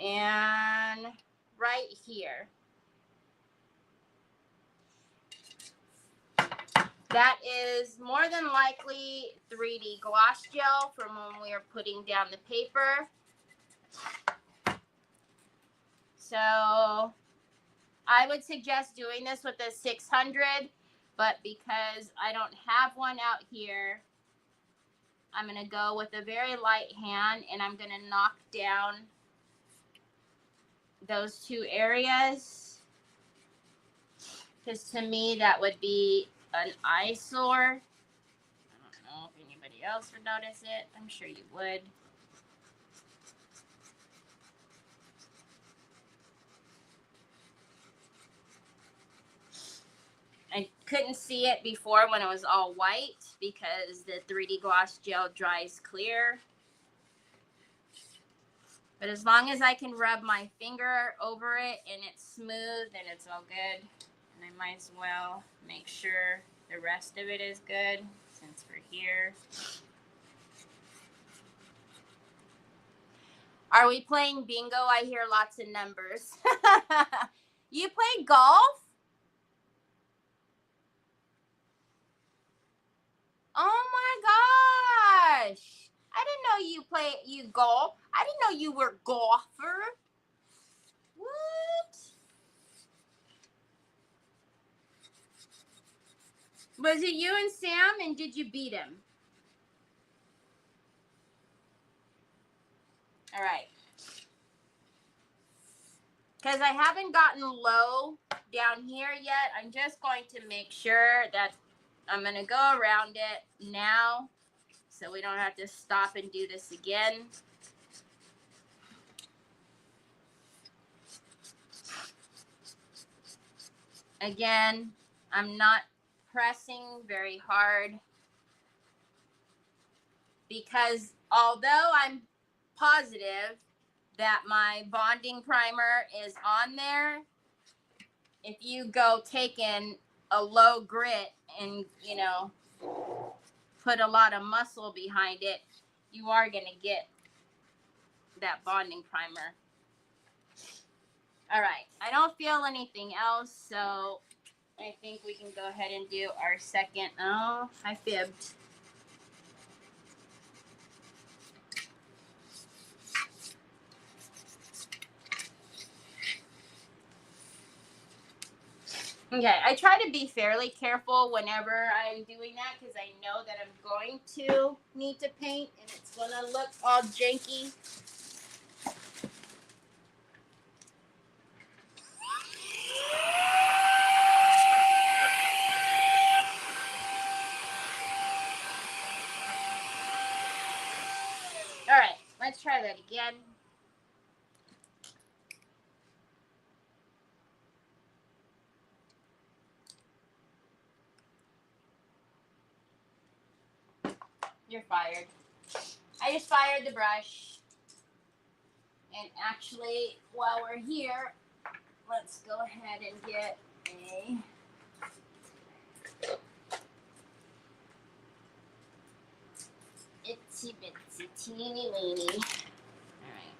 And right here. That is more than likely 3D gloss gel from when we were putting down the paper. So I would suggest doing this with a 600, but because I don't have one out here, I'm going to go with a very light hand, and I'm going to knock down those two areas. Because to me, that would be an eyesore. I don't know if anybody else would notice it. I'm sure you would. I couldn't see it before when it was all white because the 3D gloss gel dries clear. But as long as I can rub my finger over it and it's smooth, then it's all good. And I might as well make sure the rest of it is good since we're here. Are we playing bingo? I hear lots of numbers. You play golf? Oh my gosh. I didn't know you golf. I didn't know you were a golfer. What? Was it you and Sam, and did you beat him? All right. Because I haven't gotten low down here yet. I'm just going to make sure that I'm going to go around it now so we don't have to stop and do this again. Again, I'm not pressing very hard because although I'm positive that my bonding primer is on there, if you go taking a low grit and, you know, put a lot of muscle behind it, you are going to get that bonding primer. All right, I don't feel anything else, so I think we can go ahead and do our second. Oh, I fibbed. Okay, I try to be fairly careful whenever I'm doing that because I know that I'm going to need to paint and it's going to look all janky. All right, let's try that again. You're fired. I just fired the brush. And actually, while we're here, let's go ahead and get a itsy bitsy teeny weeny. All right.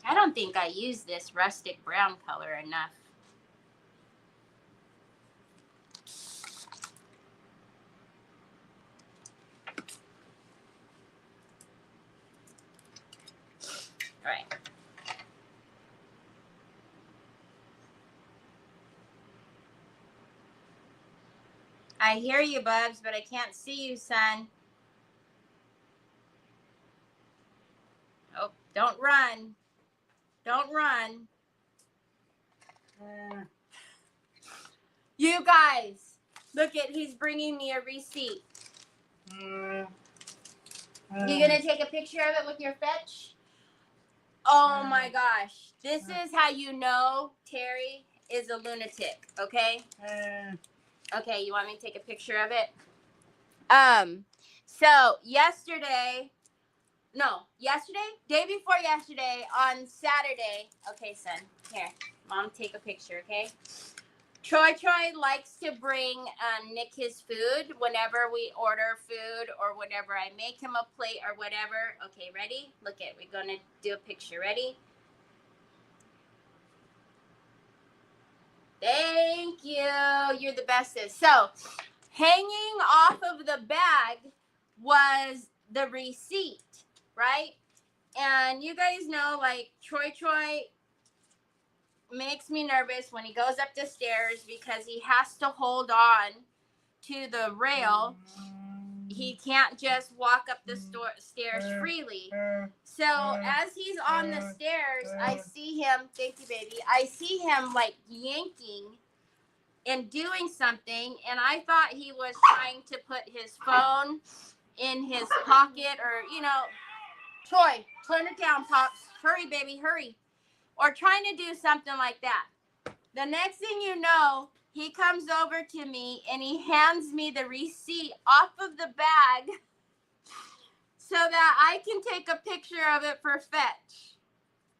I don't think I used this rustic brown color enough. All right. I hear you, Bubs, but I can't see you, son. Oh, don't run. Don't run. You guys, look at, he's bringing me a receipt. You gonna take a picture of it with your fetch? Oh my gosh. This is how you know Terry is a lunatic, okay? Okay, you want me to take a picture of it? So yesterday, day before yesterday, on Saturday, okay, son, here, Mom, take a picture, okay? Troy likes to bring Nick his food whenever we order food or whenever I make him a plate or whatever. Okay, ready? Look at, we're going to do a picture. Ready? Thank you. You're the bestest. So, hanging off of the bag was the receipt, right? And you guys know, like, Troy makes me nervous when he goes up the stairs because he has to hold on to the rail. He can't just walk up the stairs freely. So as he's on the stairs, I see him, thank you, baby. I see him like yanking and doing something, and I thought he was trying to put his phone in his pocket, or, you know, Troy, turn it down, Pops. Hurry, baby, hurry. Or trying to do something like that. The next thing you know, he comes over to me and he hands me the receipt off of the bag so that I can take a picture of it for fetch.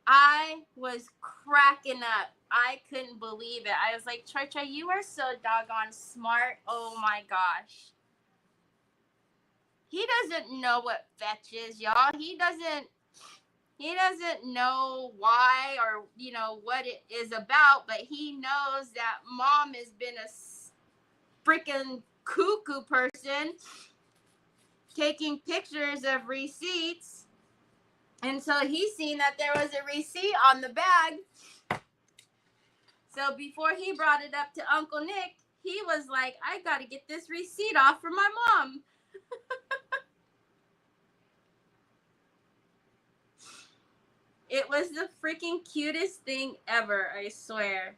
I was cracking up. I couldn't believe it. I was like, Troy, you are so doggone smart. Oh my gosh. He doesn't know what fetch is, y'all. He doesn't know why or, you know, what it is about, but he knows that Mom has been a freaking cuckoo person taking pictures of receipts. And so he's seen that there was a receipt on the bag. So before he brought it up to Uncle Nick, he was like, I got to get this receipt off for my mom. It was the freaking cutest thing ever, I swear.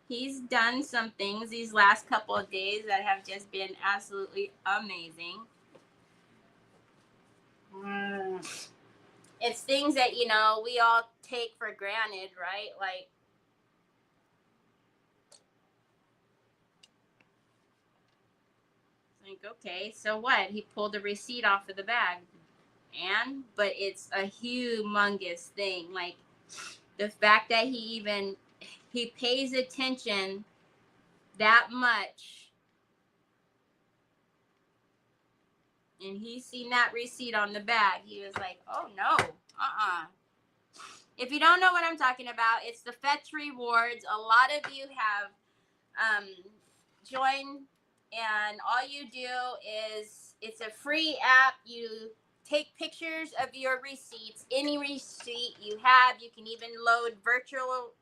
He's done some things these last couple of days that have just been absolutely amazing. It's things that, you know, we all take for granted, right? Like, okay, so what? He pulled the receipt off of the bag. But it's a humongous thing. Like, the fact that he pays attention that much, and he's seen that receipt on the bag, he was like, oh no, If you don't know what I'm talking about, it's the Fetch Rewards. A lot of you have joined, and all you do is, it's a free app. You take pictures of your receipts, any receipt you have. You can even load virtual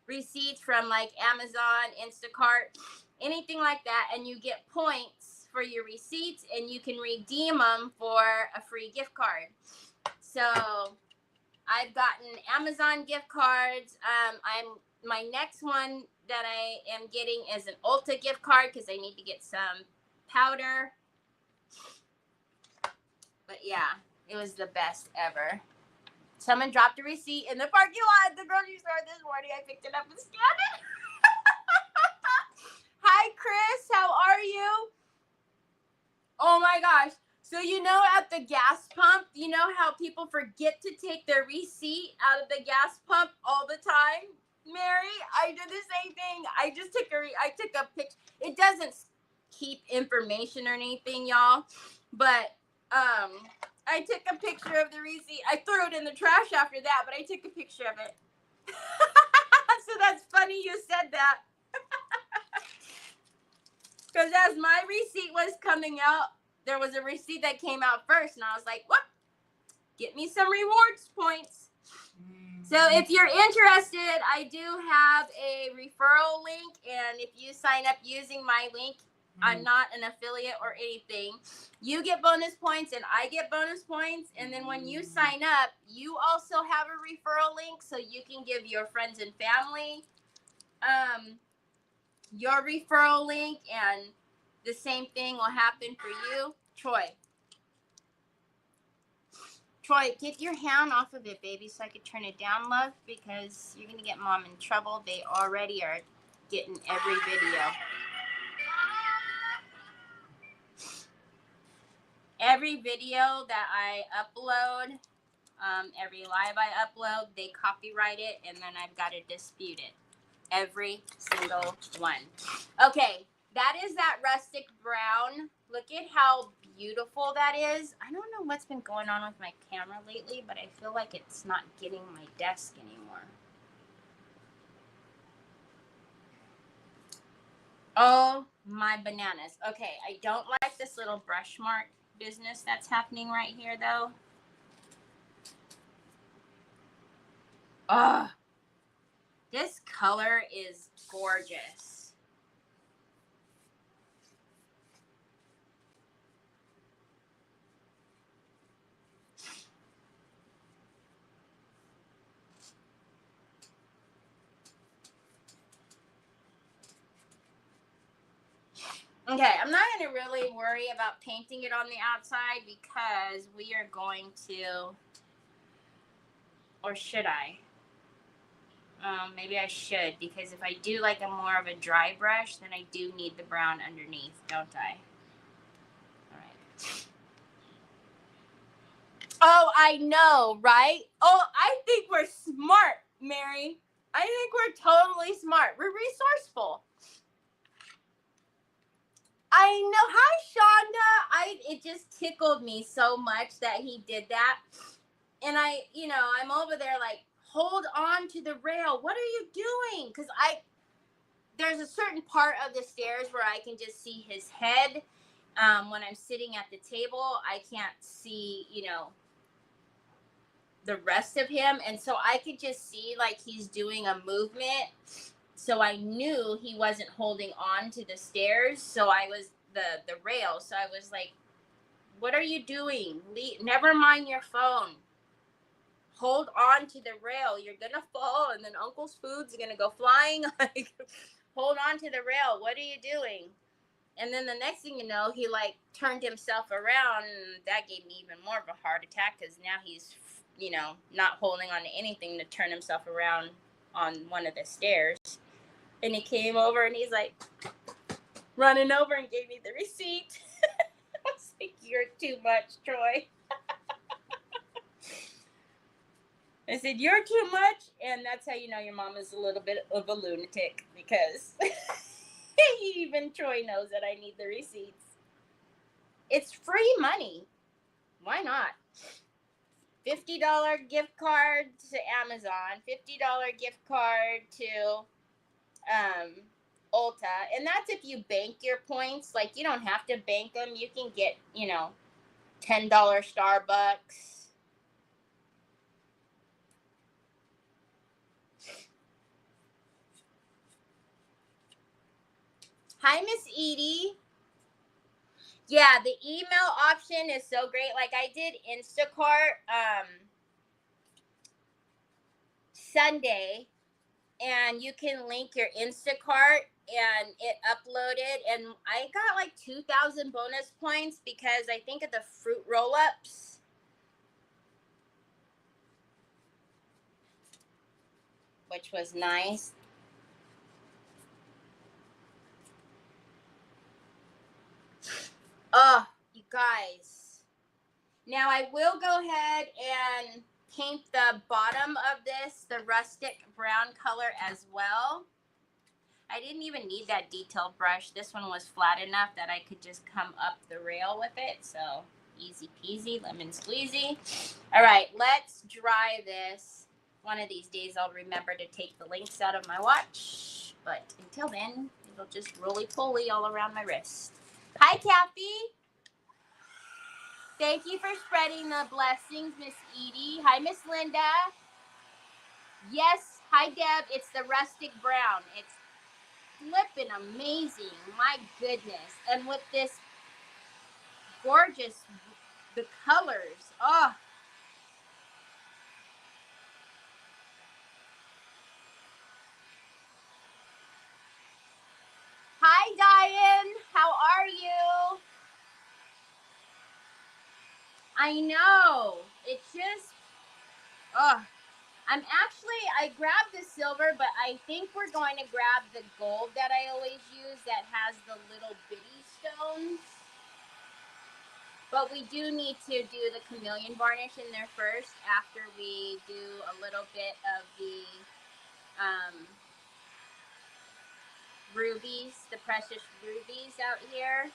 receipts from like Amazon, Instacart, anything like that, and you get points for your receipts, and you can redeem them for a free gift card. So I've gotten Amazon gift cards. My next one that I am getting is an Ulta gift card because I need to get some powder. But yeah, it was the best ever. Someone dropped a receipt in the parking lot at the grocery store this morning. I picked it up and scanned it. Hi, Chris. How are you? Oh my gosh. So, you know, at the gas pump, you know how people forget to take their receipt out of the gas pump all the time? Mary, I did the same thing. I took a picture. It doesn't keep information or anything, y'all. But I took a picture of the receipt. I threw it in the trash after that, but I took a picture of it. So that's funny you said that. Because as my receipt was coming out, there was a receipt that came out first, and I was like, what? Get me some rewards points. So if you're interested, I do have a referral link, and if you sign up using my link, I'm not an affiliate or anything. You get bonus points and I get bonus points. And then when you sign up, you also have a referral link so you can give your friends and family your referral link, and the same thing will happen for you. Troy, get your hand off of it, baby, so I can turn it down, love, because you're going to get mom in trouble. They already are getting every video. Every video that I upload, every live I upload, they copyright it, and then I've got to dispute it. Every single one. Okay, that is that rustic brown. Look at how beautiful that is. I don't know what's been going on with my camera lately, but I feel like it's not getting my desk anymore. Oh my bananas. Okay, I don't like this little brush mark business that's happening right here though. Oh, this color is gorgeous. Okay, I'm not going to really worry about painting it on the outside because we are going to, or should I? Maybe I should, because if I do like a more of a dry brush, then I do need the brown underneath, don't I? All right. Oh, I know, right? Oh, I think we're smart, Mary. I think we're totally smart. We're resourceful. I know. Hi, Shonda. It just tickled me so much that he did that. And I'm over there like, hold on to the rail. What are you doing? Because there's a certain part of the stairs where I can just see his head. When I'm sitting at the table, I can't see, the rest of him. And so I could just see like he's doing a movement. So I knew he wasn't holding on to the stairs. So I was the rail. So I was like, what are you doing? Never mind your phone. Hold on to the rail. You're going to fall and then Uncle's food's going to go flying. Like, hold on to the rail. What are you doing? And then the next thing you know, he like turned himself around, and that gave me even more of a heart attack because now he's, not holding on to anything to turn himself around on one of the stairs. And he came over and he's like running over and gave me the receipt. I was like, you're too much, Troy. I said, you're too much. And that's how you know your mom is a little bit of a lunatic, because even Troy knows that I need the receipts. It's free money. Why not? $50 gift card to Amazon, $50 gift card to Ulta. And that's if you bank your points. Like, you don't have to bank them. You can get, $10 Starbucks. Hi, Miss Edie. Yeah, the email option is so great. Like, I did Instacart Sunday, and you can link your Instacart, and it uploaded, and I got like 2,000 bonus points because I think of the fruit roll-ups. Which was nice. Oh, you guys. Now I will go ahead and paint the bottom of this, the rustic brown color as well. I didn't even need that detailed brush. This one was flat enough that I could just come up the rail with it. So easy peasy, lemon squeezy. All right, let's dry this. One of these days I'll remember to take the links out of my watch. But until then, it'll just roly-poly all around my wrist. Hi, Kathy. Thank you for spreading the blessings, Miss Edie. Hi, Miss Linda. Yes, hi Deb, it's the rustic brown. It's flippin' amazing. My goodness. And with this gorgeous, the colors. Oh, hi Diane. How are you? I know. It's just, oh, I grabbed the silver, but I think we're going to grab the gold that I always use that has the little bitty stones. But we do need to do the chameleon varnish in there first after we do a little bit of the um, rubies, the precious rubies out here.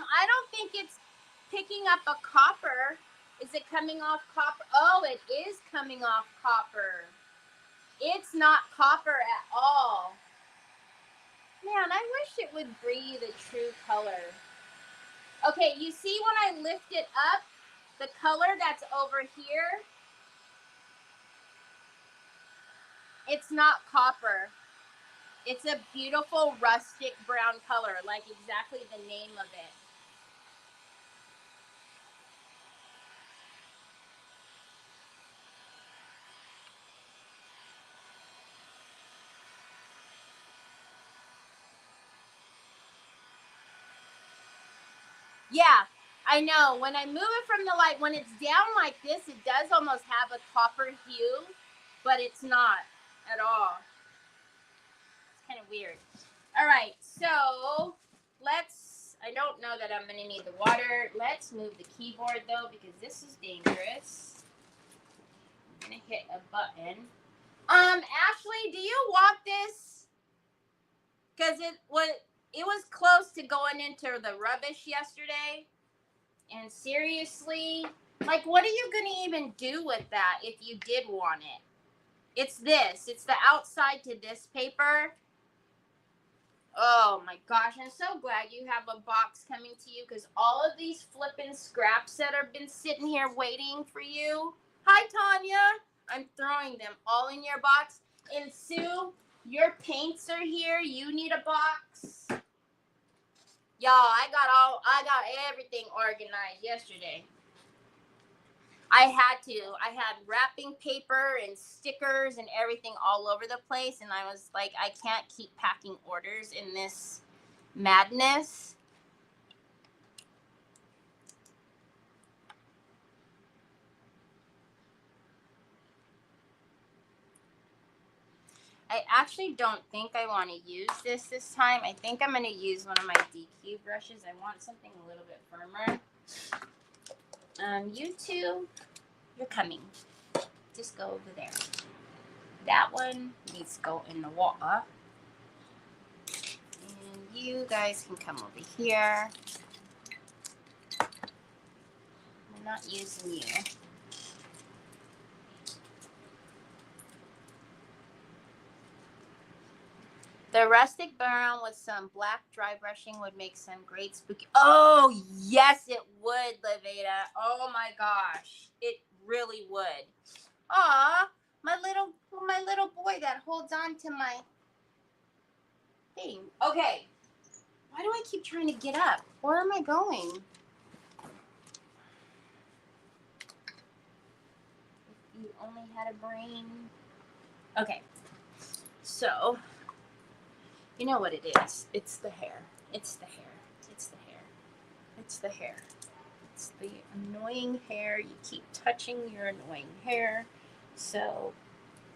I don't think it's picking up a copper. Is it coming off copper? Oh, it is coming off copper. It's not copper at all. Man, I wish it would breathe a true color. Okay, you see when I lift it up, the color that's over here, it's not copper. It's a beautiful rustic brown color, like exactly the name of it. Yeah, I know. When I move it from the light, when it's down like this, it does almost have a copper hue, but it's not at all. It's kind of weird. All right, so I don't know that I'm going to need the water. Let's move the keyboard though, because this is dangerous. I'm going to hit a button. Ashley, do you want this? Because it was close to going into the rubbish yesterday. And seriously, like, what are you going to even do with that if you did want it? It's this. It's the outside to this paper. Oh my gosh, I'm so glad you have a box coming to you because all of these flippin' scraps that have been sitting here waiting for you. Hi, Tanya. I'm throwing them all in your box. And Sue, your paints are here. You need a box. Y'all, I got everything organized yesterday. I had to. I had wrapping paper and stickers and everything all over the place. And I was like, I can't keep packing orders in this madness. I actually don't think I want to use this time. I think I'm going to use one of my DQ brushes. I want something a little bit firmer. You two, you're coming. Just go over there. That one needs to go in the water. And you guys can come over here. I'm not using you. The rustic brown with some black dry brushing would make some great spooky. Oh, yes, it would, Levada. Oh my gosh. It really would. Aw, my little boy that holds on to my thing. Okay. Why do I keep trying to get up? Where am I going? If you only had a brain. Okay. So, you know what it is. It's the hair. It's the hair. It's the hair. It's the hair. It's the annoying hair. You keep touching your annoying hair. So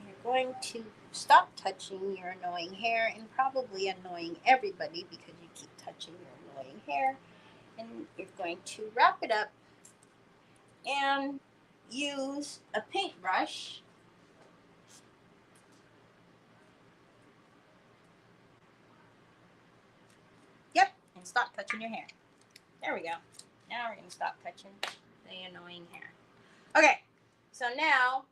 you're going to stop touching your annoying hair and probably annoying everybody because you keep touching your annoying hair. And you're going to wrap it up and use a paintbrush. Yep, and stop touching your hair. There we go. Now we're going to stop touching the annoying hair. Okay, so now,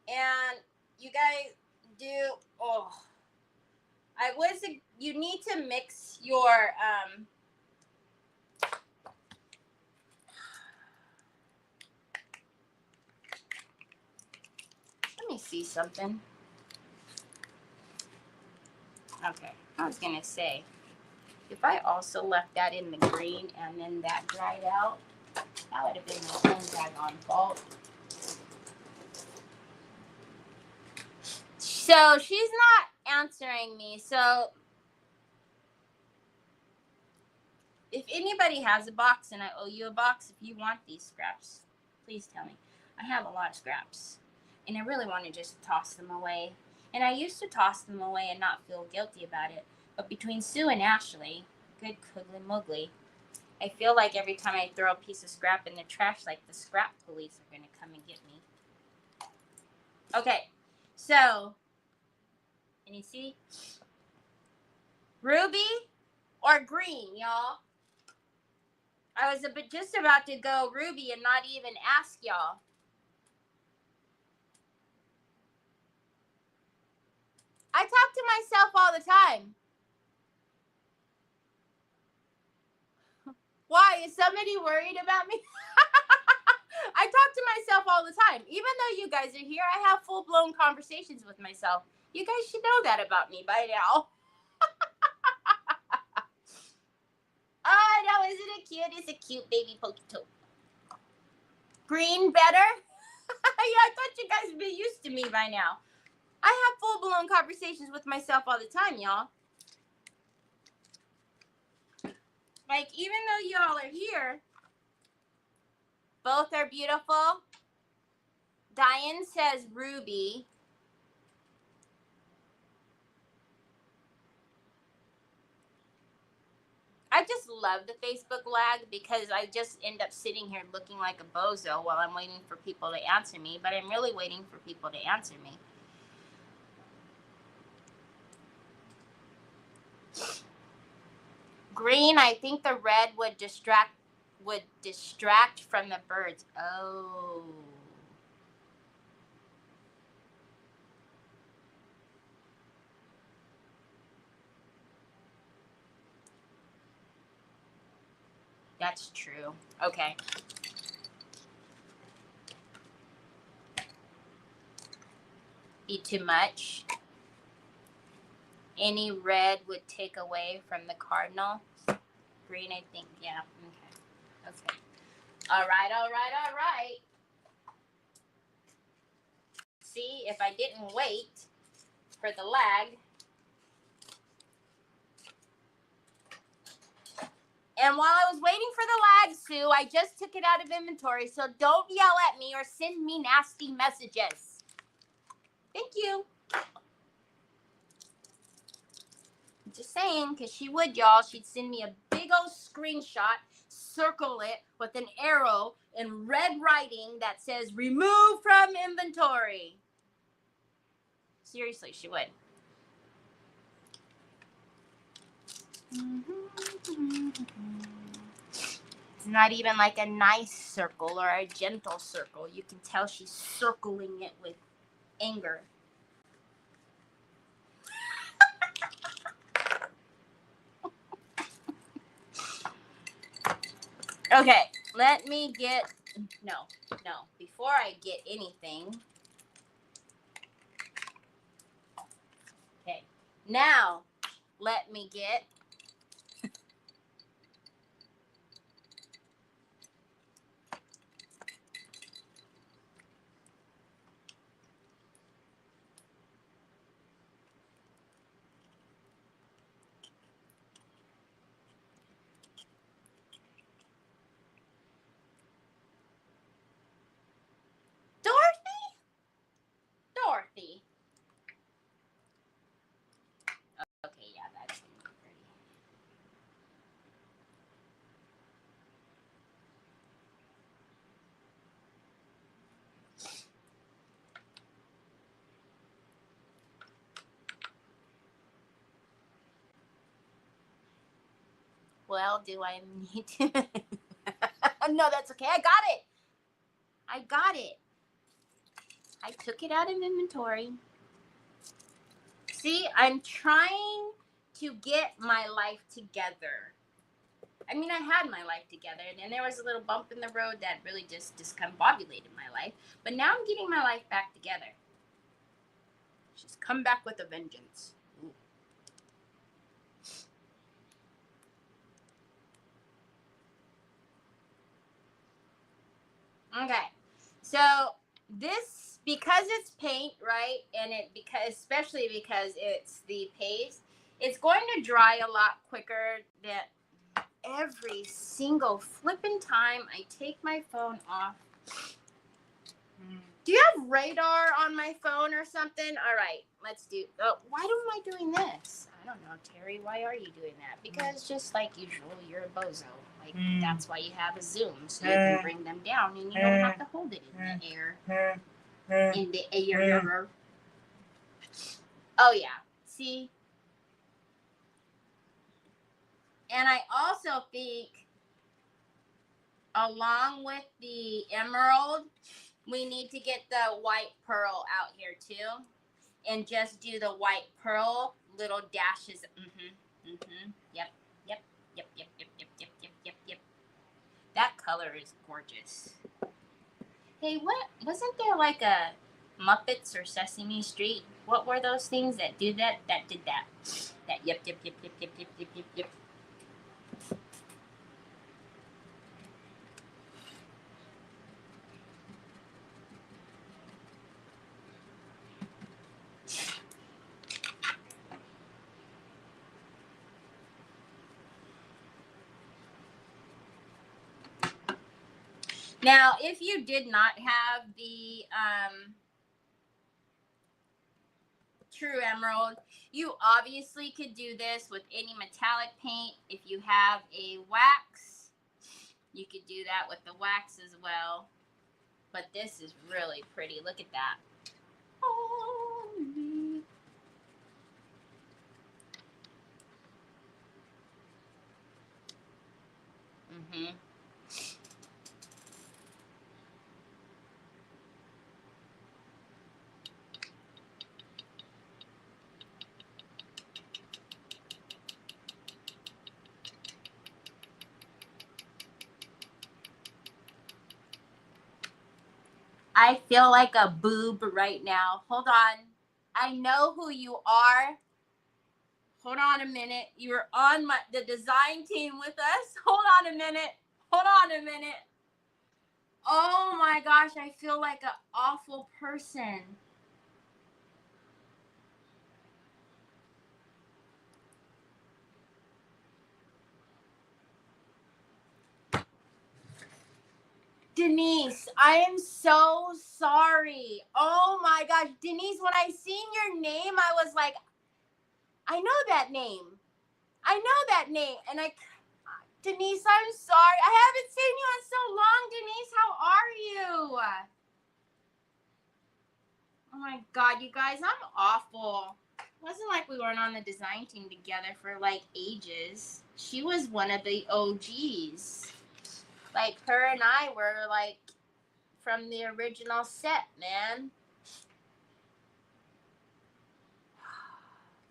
and you guys do, oh, You need to mix your, let me see something. Okay, I was going to say, if I also left that in the green and then that dried out, that would have been my own daggone fault. So she's not answering me. So if anybody has a box and I owe you a box, if you want these scraps, please tell me. I have a lot of scraps and I really want to just toss them away. And I used to toss them away and not feel guilty about it. But between Sue and Ashley, good cuddly muggly, I feel like every time I throw a piece of scrap in the trash, like the scrap police are going to come and get me. Okay, so, can you see? Ruby or green, y'all? I was just about to go Ruby and not even ask y'all. I talk to myself all the time. Why? Is somebody worried about me? I talk to myself all the time. Even though you guys are here, I have full-blown conversations with myself. You guys should know that about me by now. Oh, no, isn't it cute? It's a cute baby pokey-toe. Green better? Yeah, I thought you guys would be used to me by now. I have full-blown conversations with myself all the time, y'all. Like, even though y'all are here, both are beautiful. Diane says Ruby. I just love the Facebook lag because I just end up sitting here looking like a bozo while I'm waiting for people to answer me, but I'm really waiting for people to answer me. Green, I think the red would distract from the birds. Oh. That's true. Okay. Be too much. Any red would take away from the cardinal. Green, I think, yeah. Okay. All right. See, if I didn't wait for the lag. And while I was waiting for the lag, Sue, I just took it out of inventory, so don't yell at me or send me nasty messages. Thank you. Just saying, because she would, y'all. She'd send me a big old screenshot, circle it with an arrow in red writing that says, remove from inventory. Seriously, she would. It's not even like a nice circle or a gentle circle. You can tell she's circling it with anger. Okay, let me get, no, before I get anything. Okay, now let me get Dorothy. Okay, yeah, that's pretty. Well, do I need to? No, that's okay. I got it. I took it out of inventory. See, I'm trying to get my life together. I mean, I had my life together, and then there was a little bump in the road that really just discombobulated my life. But now I'm getting my life back together. She's come back with a vengeance. Ooh. Okay, so this, because it's paint, right, and especially because it's the paste, it's going to dry a lot quicker than every single flipping time I take my phone off. Do you have radar on my phone or something? All right, let's do. Oh, why am I doing this? I don't know, Terry. Why are you doing that? Because just like usual, you're a bozo. Like that's why you have a Zoom, so you can bring them down and you don't have to hold it in the air. In the air. Oh yeah. See. And I also think, along with the emerald, we need to get the white pearl out here too, and just do the white pearl little dashes. Yep. That color is gorgeous. Hey, what wasn't there like a Muppets or Sesame Street? What were those things that do that? That did that. That yep. Now, if you did not have the True Emerald, you obviously could do this with any metallic paint. If you have a wax, you could do that with the wax as well. But this is really pretty. Look at that. Mm-hmm. I feel like a boob right now. Hold on. I know who you are. Hold on a minute. You're on the design team with us. Hold on a minute. Oh my gosh, I feel like an awful person. Denise, I am so sorry. Oh my gosh, Denise, when I seen your name, I was like, I know that name. And Denise, I'm sorry. I haven't seen you in so long. Denise, how are you? Oh my God, you guys, I'm awful. It wasn't like we weren't on the design team together for like ages. She was one of the OGs. Like her and I were like from the original set, man.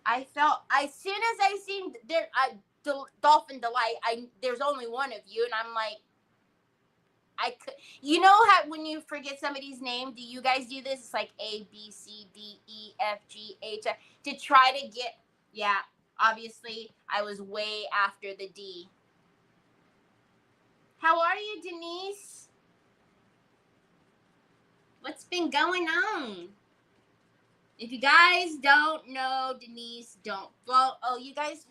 I felt, as soon as I seen there, Dolphin Delight, there's only one of you, and I'm like, I could, you know how when you forget somebody's name, do you guys do this? It's like A, B, C, D, E, F, G, H, to try to get, yeah, obviously I was way after the D. How are you, Denise? What's been going on? If you guys don't know Denise, don't follow. Oh, you guys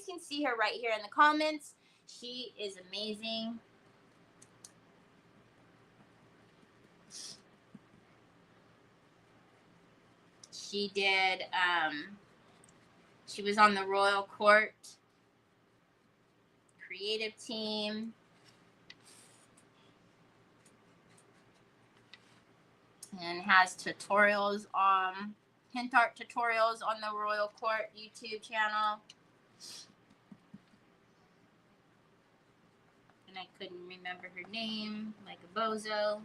can see her right here in the comments. She is amazing. She did, she was on the Royal Court creative team. And has tutorials, hint art tutorials on the Royal Court YouTube channel. And I couldn't remember her name, like a bozo. Oh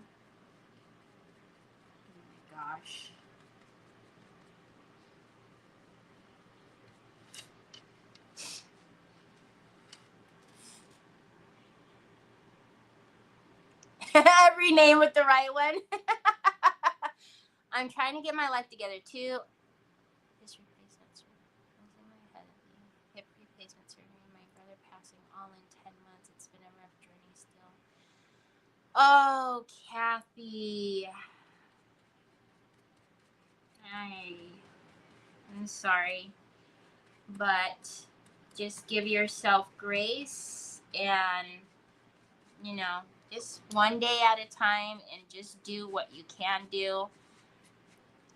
my gosh. Rename with the right one. I'm trying to get my life together too. This replacement surgery. Losing my head. Hip replacement surgery. My brother passing all in 10 months. It's been a rough journey still. Oh, Kathy. I'm sorry. But just give yourself grace and, you know, just one day at a time and just do what you can do.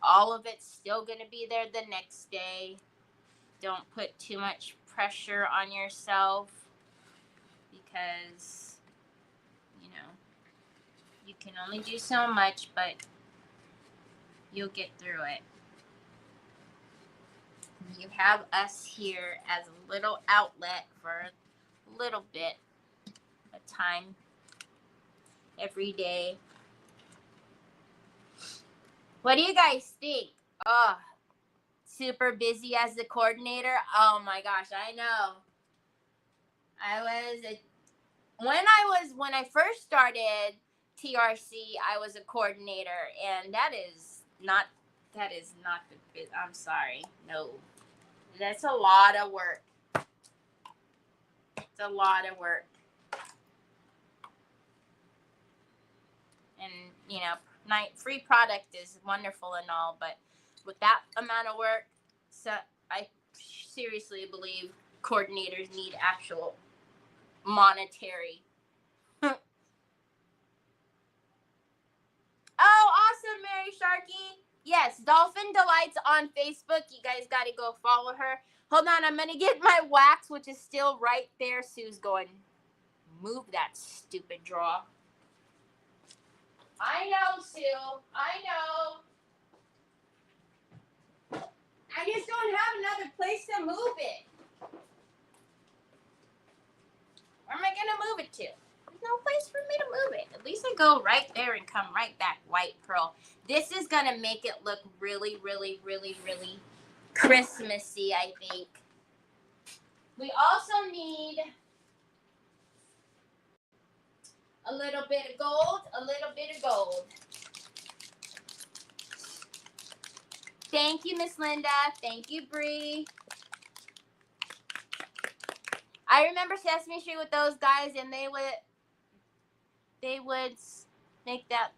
All of it's still going to be there the next day. Don't put too much pressure on yourself because, you know, you can only do so much, but you'll get through it. You have us here as a little outlet for a little bit of time every day. What do you guys think? Oh, super busy as the coordinator. Oh my gosh, I know. When I first started TRC, I was a coordinator, and that is not the bit. I'm sorry. No. That's a lot of work. It's a lot of work. And, you know, free product is wonderful and all, but with that amount of work, so I seriously believe coordinators need actual monetary. Oh, awesome, Mary Sharkey. Yes, Dolphin Delights on Facebook. You guys got to go follow her. Hold on, I'm going to get my wax, which is still right there. Sue's going, move that stupid draw. I know, Sue. I know. I just don't have another place to move it. Where am I going to move it to? There's no place for me to move it. At least I go right there and come right back, white pearl. This is going to make it look really, really, really, really Christmassy, I think. We also need a little bit of gold, a little bit of gold. Thank you, Miss Linda. Thank you, Bree. I remember Sesame Street with those guys, and they would make that,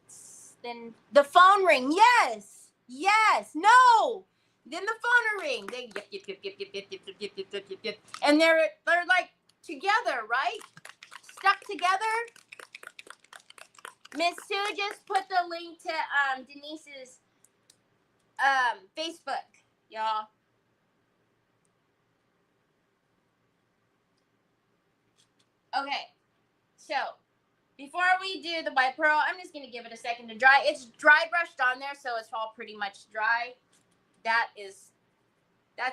then the phone ring. Yes, no. Then the phone will ring. They yip, and they're like together, right? Stuck together. Miss Sue just put the link to Denise's Facebook, y'all. Okay, so before we do the white pearl, I'm just going to give it a second to dry. It's dry brushed on there, so it's all pretty much dry. That's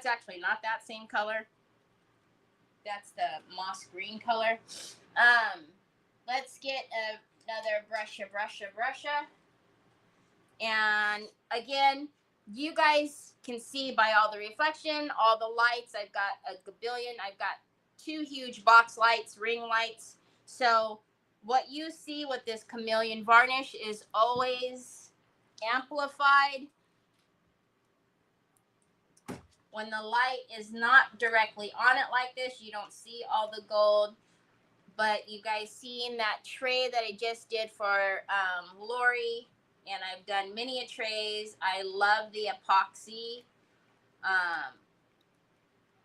actually not that same color. That's the moss green color. Let's get another brusha. And again, you guys can see by all the reflection, all the lights. I've got a gabillion. I've got 2 huge box lights, ring lights. So what you see with this chameleon varnish is always amplified. When the light is not directly on it like this, you don't see all the gold. But you guys seen that tray that I just did for Lori, and I've done many a trays. I love the epoxy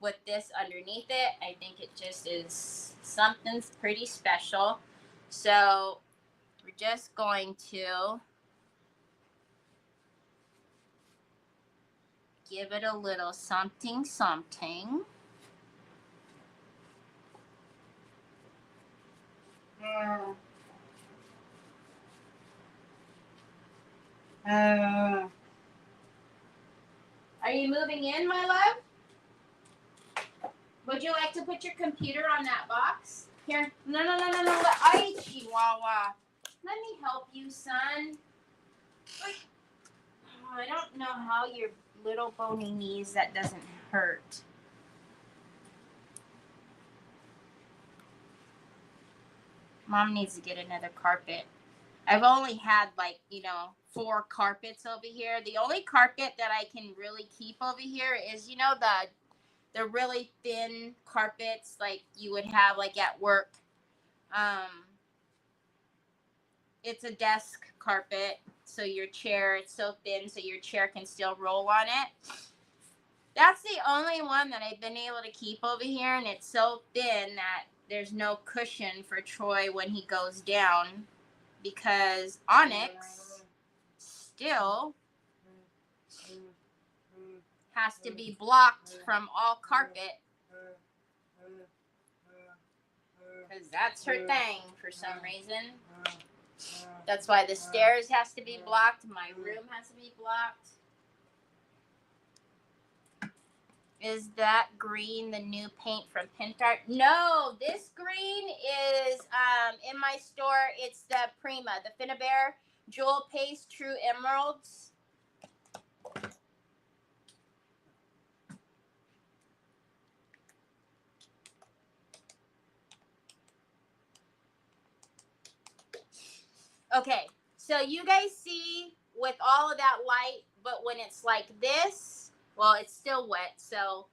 with this underneath it. I think it just is something pretty special. So we're just going to give it a little something. Are you moving in, my love? Would you like to put your computer on that box? Here. No. Ay, Chihuahua. Let me help you, son. Oh, I don't know how your little bony knees, that doesn't hurt. Mom needs to get another carpet. I've only had like, 4 carpets over here. The only carpet that I can really keep over here is, the really thin carpets like you would have like at work. Um, it's a desk carpet, so your chair, it's so thin so your chair can still roll on it. That's the only one that I've been able to keep over here, and it's so thin that there's no cushion for Troy when he goes down, because Onyx still has to be blocked from all carpet, because that's her thing for some reason. That's why the stairs has to be blocked. My room has to be blocked. Is that green the new paint from Pintart? No, this green is in my store. It's the Prima, the Finnabair Jewel Paste True Emeralds. Okay, so you guys see with all of that light, but when it's like this, well, it's still wet, so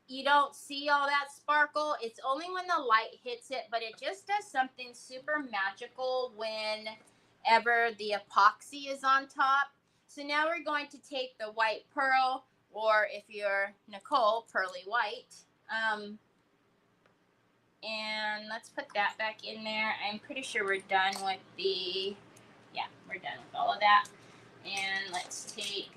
you don't see all that sparkle. It's only when the light hits it, but it just does something super magical whenever the epoxy is on top. So now we're going to take the white pearl, or if you're Nicole, pearly white. And let's put that back in there. I'm pretty sure we're done with we're done with all of that. And let's take,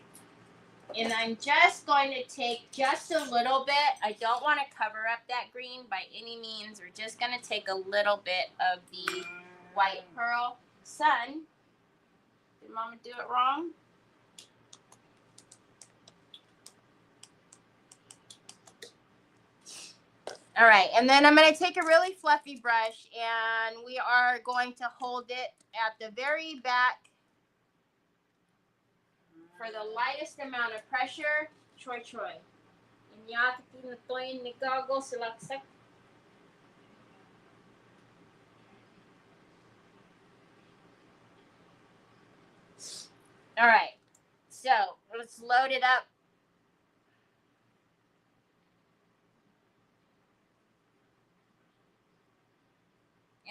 and I'm just going to take just a little bit. I don't want to cover up that green by any means. We're just going to take a little bit of the white pearl. Son, did Mama do it wrong? All right, and then I'm going to take a really fluffy brush, and we are going to hold it at the very back for the lightest amount of pressure. Troy. All right, so let's load it up.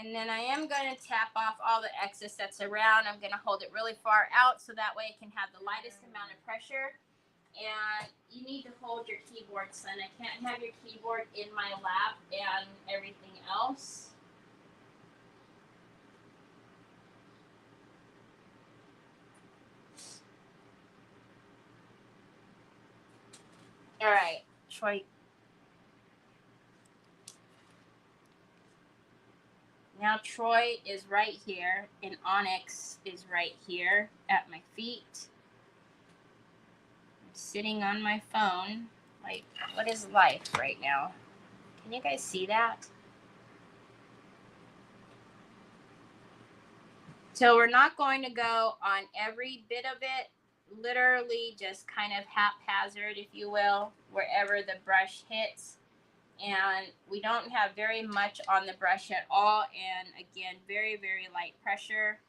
And then I am going to tap off all the excess that's around. I'm going to hold it really far out so that way it can have the lightest amount of pressure. And you need to hold your keyboard, son. I can't have your keyboard in my lap and everything else. All right, Troy. Now Troy is right here, and Onyx is right here at my feet. I'm sitting on my phone. Like, what is life right now? Can you guys see that? So we're not going to go on every bit of it, literally just kind of haphazard, if you will, wherever the brush hits. And we don't have very much on the brush at all. And again, very, very light pressure.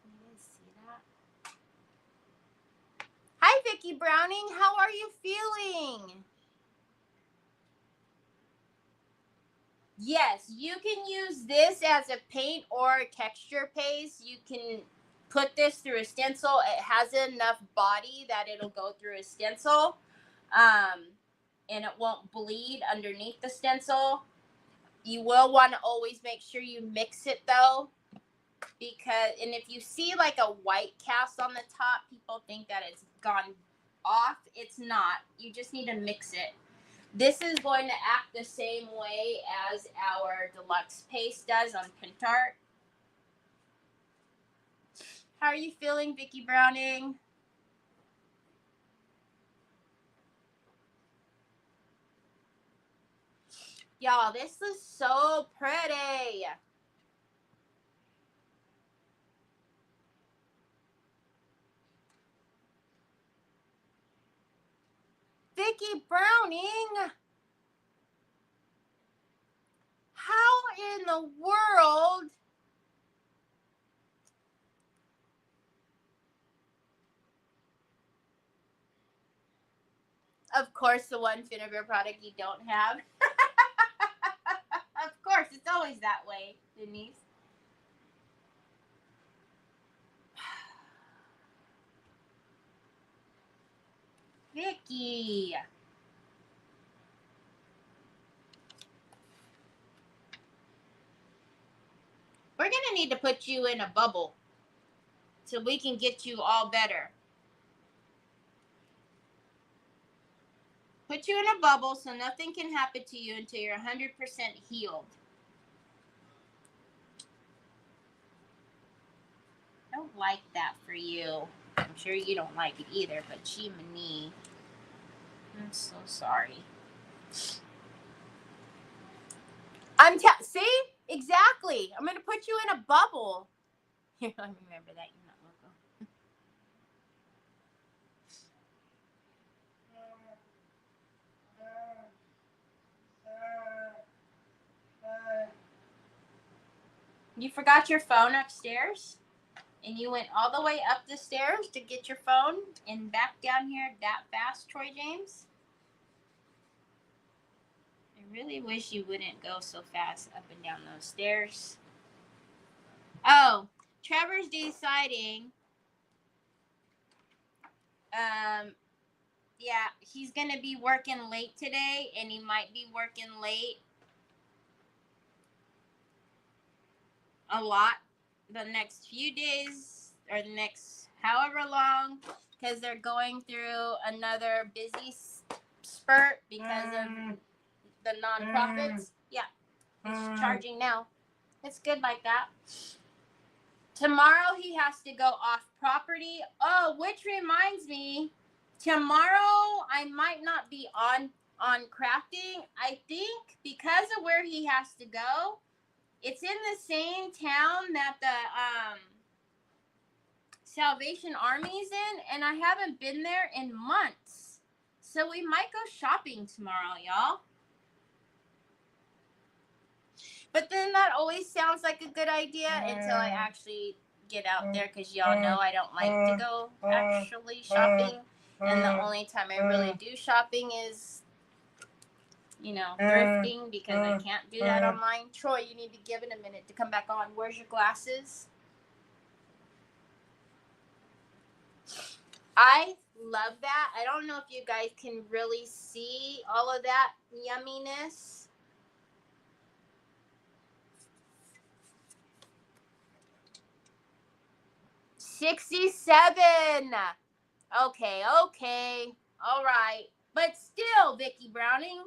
Can you guys see that? Hi, Vicki Browning. How are you feeling? Yes, you can use this as a paint or a texture paste. You can put this through a stencil. It has enough body that it'll go through a stencil, and it won't bleed underneath the stencil. You will want to always make sure you mix it though, because, and if you see like a white cast on the top, people think that it's gone off. It's not. You just need to mix it. This is going to act the same way as our deluxe paste does on Pintart. How are you feeling, Vicki Browning? Y'all, this is so pretty. Vicky Browning, how in the world? Of course, the one Finnever product you don't have. Of course, it's always that way, Denise. Vicky. We're going to need to put you in a bubble so we can get you all better. Put you in a bubble so nothing can happen to you until you're 100% healed. I don't like that for you. I'm sure you don't like it either, but Jiminy, I'm so sorry. See? Exactly. I'm going to put you in a bubble. Here, let me remember that. You're not local. You forgot your phone upstairs? And you went all the way up the stairs to get your phone and back down here that fast, Troy James? I really wish you wouldn't go so fast up and down those stairs. Oh, Trevor's deciding, yeah, he's going to be working late today, and he might be working late a lot the next few days or the next however long, because they're going through another busy spurt because of the nonprofits. Yeah, it's charging now. It's good like that. Tomorrow he has to go off property. Oh, which reminds me, tomorrow I might not be on crafting. I think because of where he has to go, it's in the same town that the Salvation Army's in, and I haven't been there in months. So we might go shopping tomorrow, y'all. But then that always sounds like a good idea until I actually get out there, because y'all know I don't like to go actually shopping. And the only time I really do shopping is, you know, thrifting, because I can't do that online. Troy, you need to give it a minute to come back on. Where's your glasses? I love that. I don't know if you guys can really see all of that yumminess. $67. Okay. All right. But still, Vicky Browning,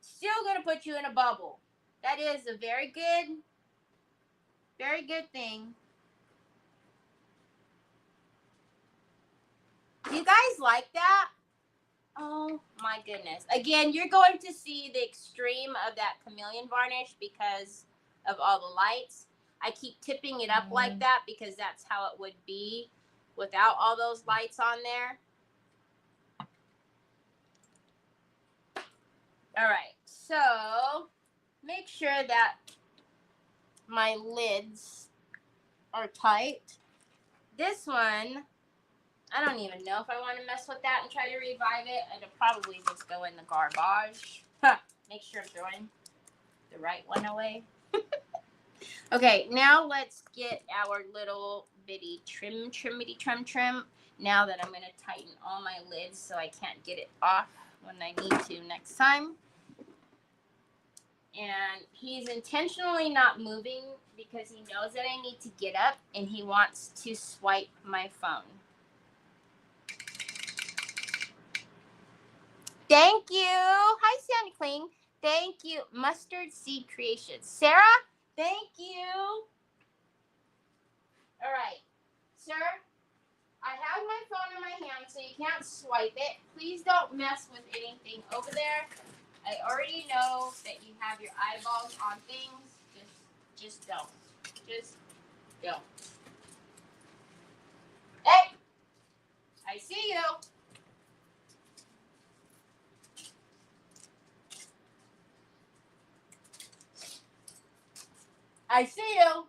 still going to put you in a bubble. That is a very good thing. Do you guys like that? Oh my goodness. Again, you're going to see the extreme of that chameleon varnish because of all the lights. I keep tipping it up like that because that's how it would be without all those lights on there. All right, so make sure that my lids are tight. This one, I don't even know if I want to mess with that and try to revive it. It'll probably just go in the garbage. Make sure I'm throwing the right one away. Okay, now let's get our little bitty trim. Now that I'm going to tighten all my lids so I can't get it off when I need to next time. And he's intentionally not moving because he knows that I need to get up and he wants to swipe my phone. Thank you. Hi, Sandy Cling. Thank you. Mustard Seed Creations. Sarah, thank you. All right. Sir, I have my phone in my hand, so you can't swipe it. Please don't mess with anything over there. I already know that you have your eyeballs on things. Just don't. Just don't. Hey, I see you. I see you.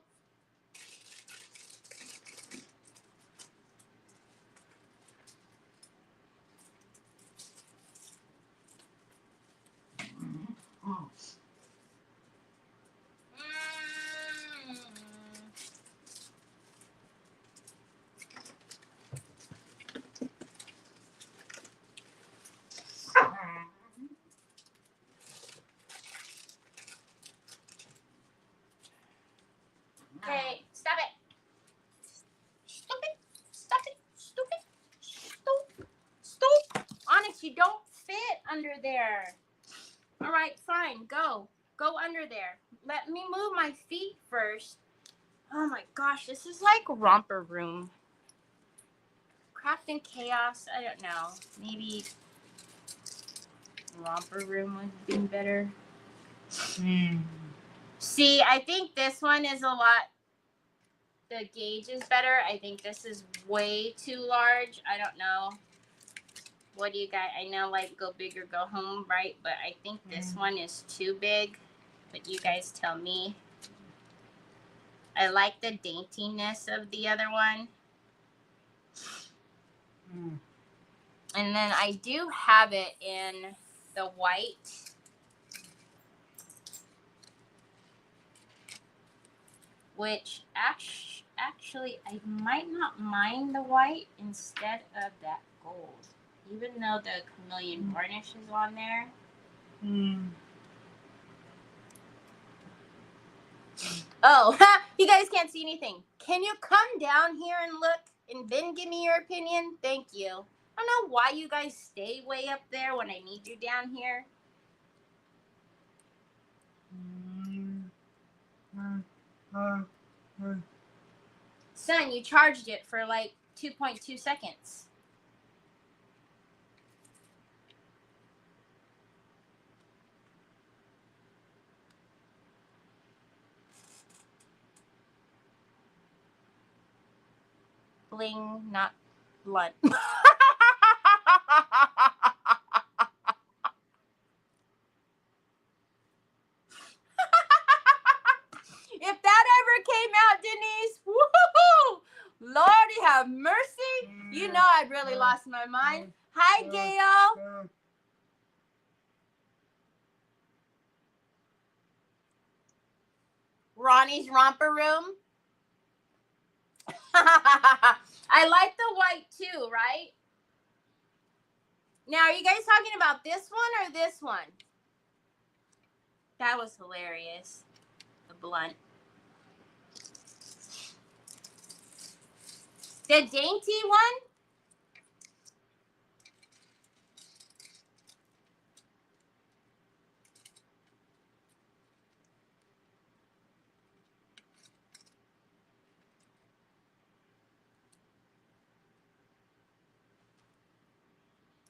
Okay, stop it. Stupid. Stop it. Stupid. Stupid. Onyx, you don't fit under there. All right, fine. Go. Go under there. Let me move my feet first. Oh my gosh, this is like romper room. Craft and chaos. I don't know. Maybe romper room would have been better. See, I think this one is a lot. The gauge is better. I think this is way too large. I don't know. What do you guys? I know, like, go big or go home, right? But I think this one is too big. But you guys tell me. I like the daintiness of the other one. And then I do have it in the white. Which actually, I might not mind the white instead of that gold. Even though the chameleon varnish is on there. Oh, you guys can't see anything. Can you come down here and look and then give me your opinion? Thank you. I don't know why you guys stay way up there when I need you down here. Son, you charged it for like 2.2 seconds. Bling, not blunt. If that ever came out, Denise, woohoo! Lordy have mercy. You know I'd really lost my mind. Hi, Gail. Ronnie's romper room. I like the white too, right? Now, are you guys talking about this one or this one? That was hilarious. The blunt. The dainty one?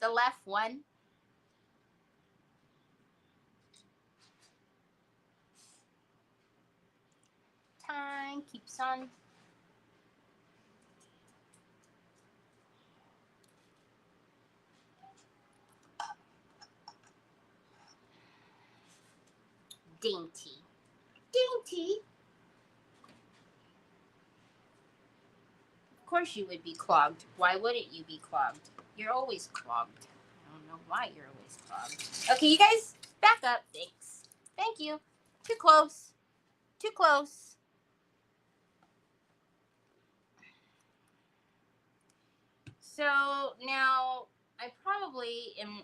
The left one? Time keeps on. Dainty. Dainty? Of course you would be clogged. Why wouldn't you be clogged? You're always clogged. I don't know why you're always clogged. Okay, you guys, back up. Thanks. Thank you. Too close. Too close. So now I probably am.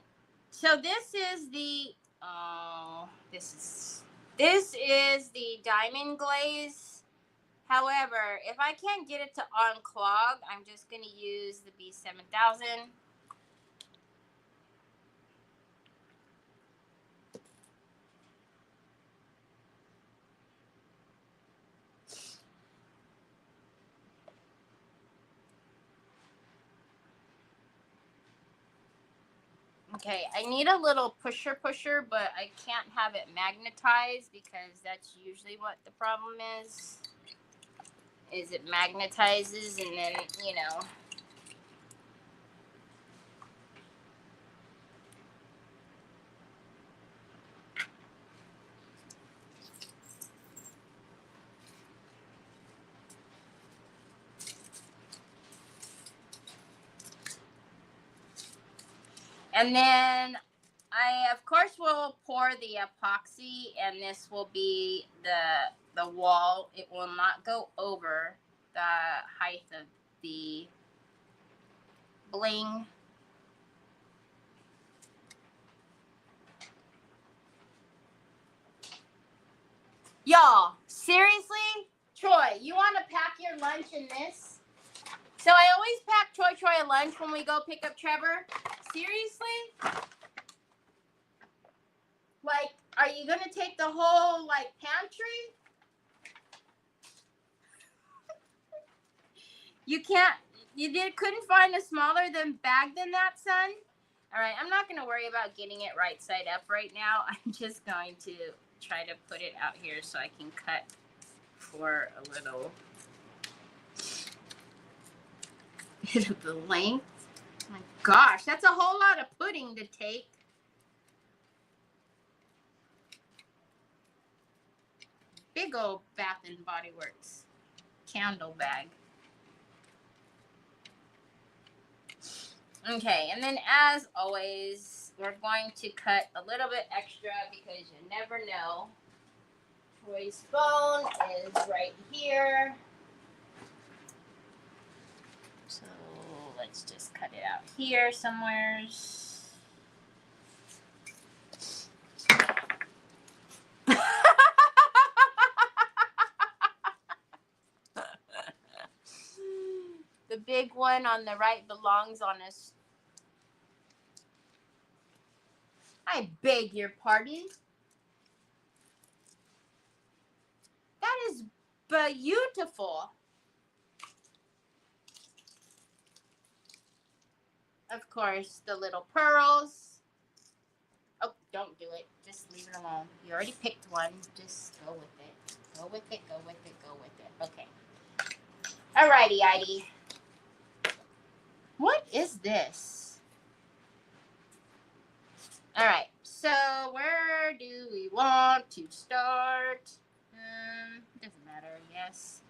So this is the. Oh, this is the diamond glaze. However, if I can't get it to unclog, I'm just gonna use the B7000. Okay, I need a little pusher, but I can't have it magnetized because that's usually what the problem is. Is it magnetizes and then, you know. And then I, of course, will pour the epoxy, and this will be the wall. It will not go over the height of the bling. Y'all, seriously? Troy, you want to pack your lunch in this? So I always pack Troy a lunch when we go pick up Trevor. Seriously? Like, are you going to take the whole, like, pantry? You can't, couldn't find a smaller bag than that, son? All right, I'm not going to worry about getting it right side up right now. I'm just going to try to put it out here so I can cut for a little bit of the length. Oh my gosh, that's a whole lot of pudding to take. Big old Bath and Body Works candle bag. Okay, and then as always, we're going to cut a little bit extra because you never know. Troy's phone is right here. So let's just cut it out here somewhere. The big one on the right belongs on us. I beg your pardon. That is beautiful. Of course, the little pearls. Oh, don't do it. Just leave it alone. You already picked one. Just go with it. Go with it, go with it, go with it. Okay. Alrighty, Heidi. What is this? Alright, so where do we want to start? Doesn't matter, yes.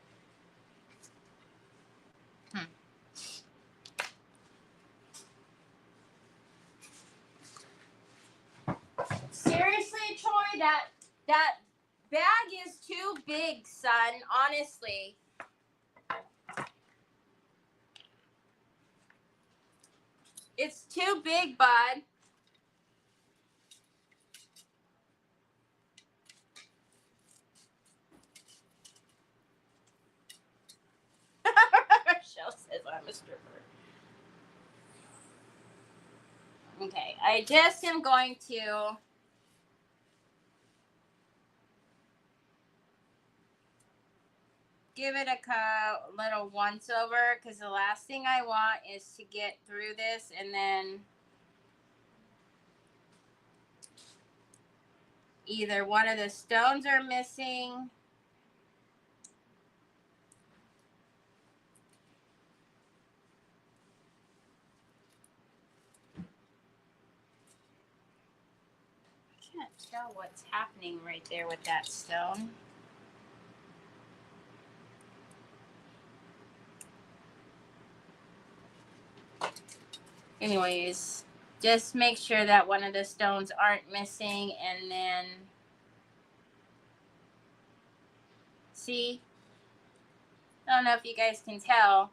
Seriously, Troy, that bag is too big, son, honestly. It's too big, bud. Rochelle says I'm a stripper. Okay, I just am going to give it a little once over because the last thing I want is to get through this and then either one of the stones are missing. I can't tell what's happening right there with that stone. Anyways, just make sure that one of the stones aren't missing and then see, I don't know if you guys can tell,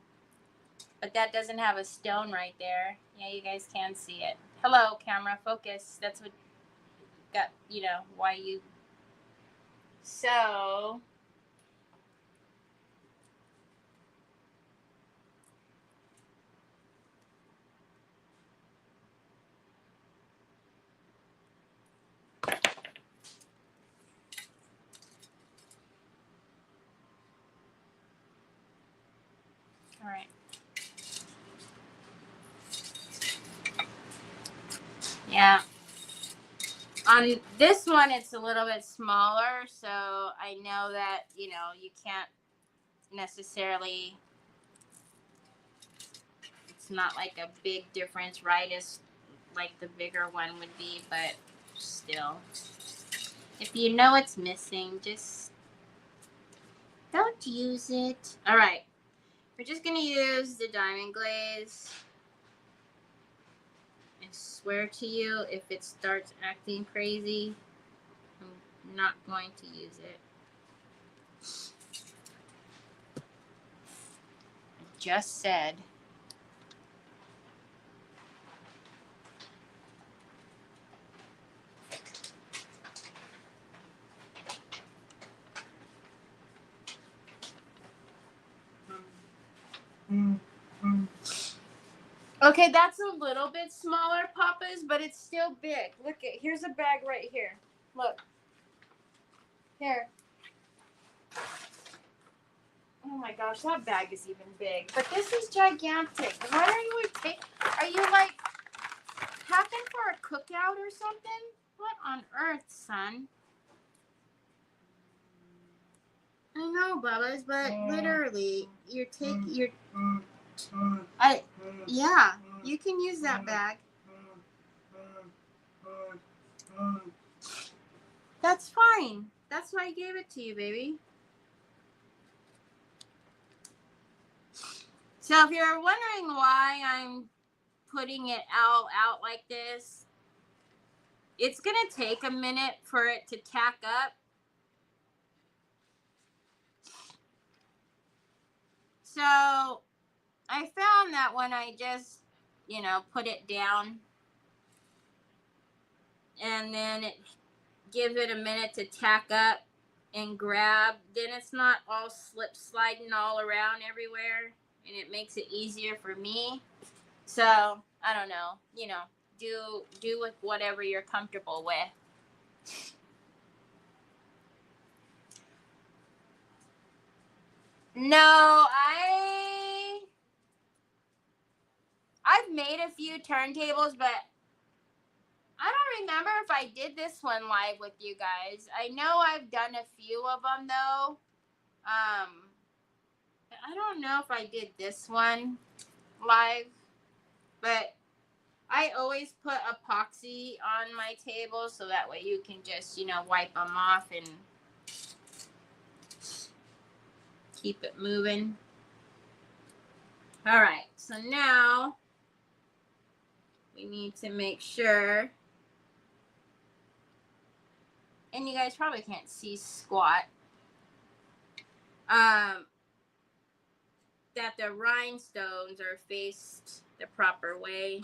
but that doesn't have a stone right there. Yeah, you guys can see it. Hello, camera, focus. That's what got, why you. So, all right. Yeah. On this one, it's a little bit smaller, so I know that, you can't necessarily, it's not like a big difference, right, as like the bigger one would be, but still. If you know it's missing, just don't use it. All right. We're just going to use the diamond glaze. swear to you, if it starts acting crazy, I'm not going to use it. I just said. Okay, that's a little bit smaller, Papa's, but it's still big. Look at, here's a bag right here. Look. Here. Oh my gosh, that bag is even big. But this is gigantic. Why are you like packing for a cookout or something? What on earth, son? I know, Bubba's, but literally, yeah, you can use that bag. That's fine. That's why I gave it to you, baby. So if you're wondering why I'm putting it out like this, it's going to take a minute for it to tack up. So I found that when I just, put it down and then it gives it a minute to tack up and grab, then it's not all sliding all around everywhere, and it makes it easier for me. So I don't know, do with whatever you're comfortable with. No, I've made a few turntables, but I don't remember if I did this one live with you guys. I know I've done a few of them though. I don't know if I did this one live, but I always put epoxy on my table so that way you can just, wipe them off and keep it moving. All right, so now we need to make sure, and you guys probably can't see squat, that the rhinestones are faced the proper way.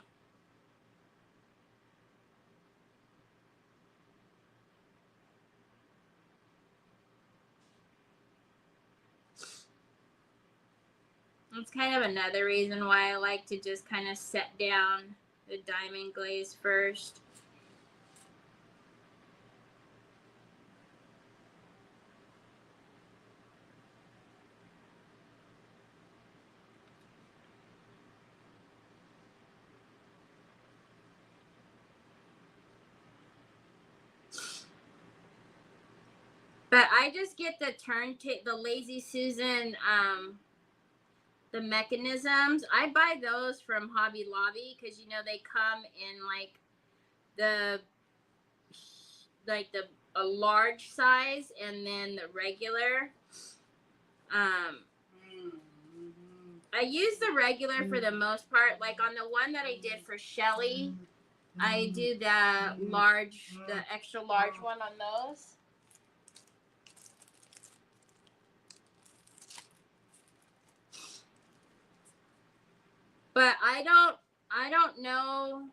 It's kind of another reason why I like to just kind of set down the diamond glaze first. But I just get the Lazy Susan, the mechanisms. I buy those from Hobby Lobby because they come in a large size and then the regular. I use the regular for the most part. Like on the one that I did for Shelly, I do the extra large one on those. But I don't know.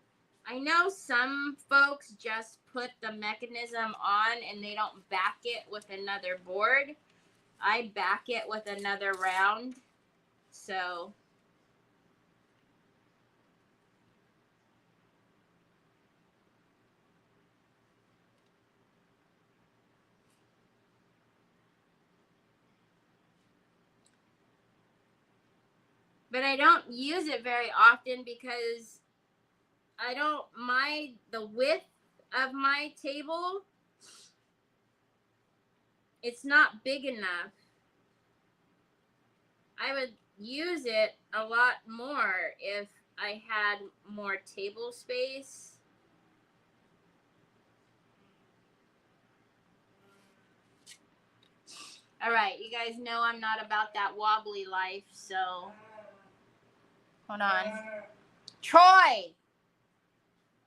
I know some folks just put the mechanism on and they don't back it with another board. I back it with another round. So but I don't use it very often because the width of my table, it's not big enough. I would use it a lot more if I had more table space. All right, you guys know I'm not about that wobbly life, so hold on. Troy!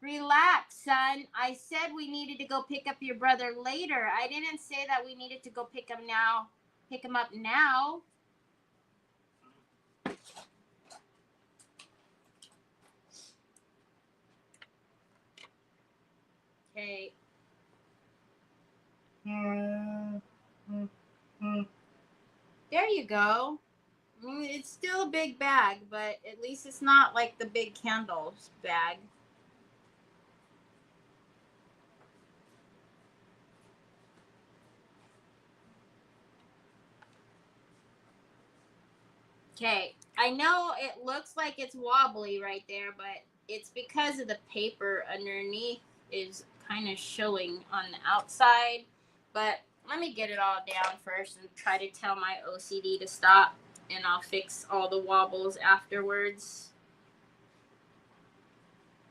Relax, son. I said we needed to go pick up your brother later. I didn't say that we needed to go pick him now. Pick him up now. Okay. There you go. It's still a big bag, but at least it's not like the big candles bag. Okay, I know it looks like it's wobbly right there, but it's because of the paper underneath is kind of showing on the outside. But let me get it all down first and try to tell my OCD to stop, and I'll fix all the wobbles afterwards.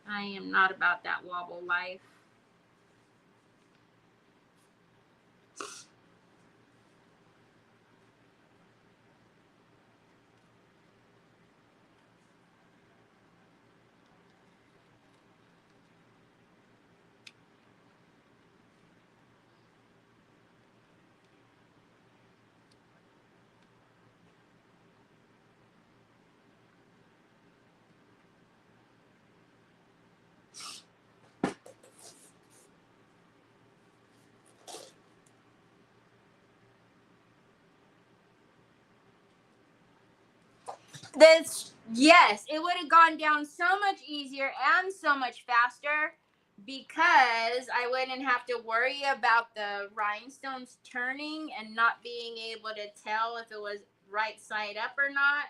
I am not about that wobble life. Yes, it would have gone down so much easier and so much faster because I wouldn't have to worry about the rhinestones turning and not being able to tell if it was right side up or not.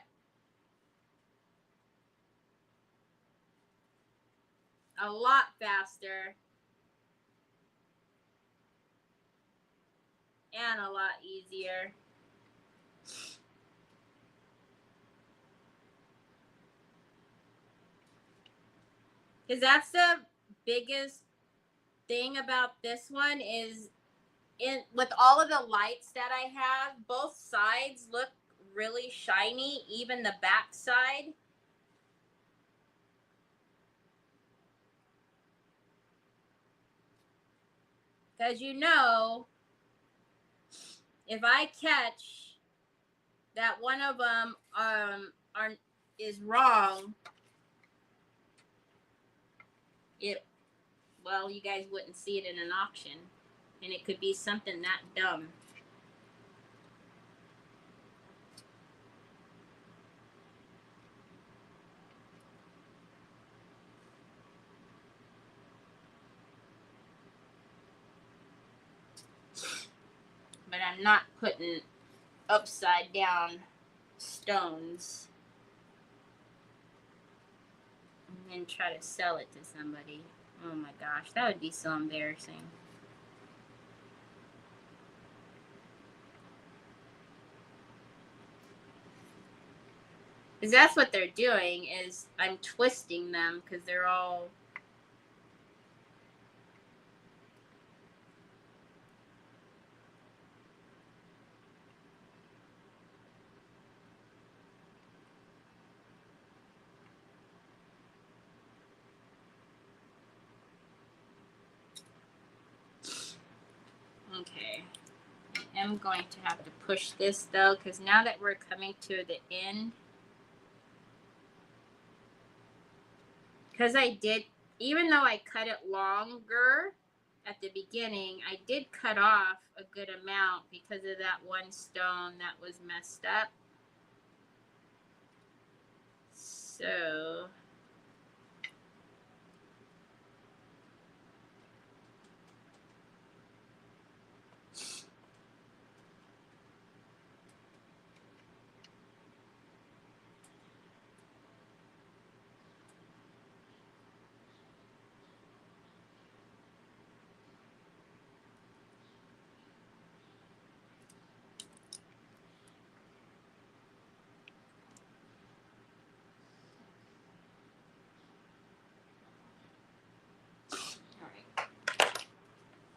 A lot faster and a lot easier. Because that's the biggest thing about this one is with all of the lights that I have, both sides look really shiny, even the back side. Because if I catch that one of them is wrong, you guys wouldn't see it in an auction, and it could be something that dumb. But I'm not putting upside down stones and then try to sell it to somebody. Oh my gosh, that would be so embarrassing. Because that's what they're doing is I'm twisting them because they're all... Okay. I am going to have to push this though, because now that we're coming to the end, because even though I cut it longer at the beginning, I did cut off a good amount because of that one stone that was messed up. So...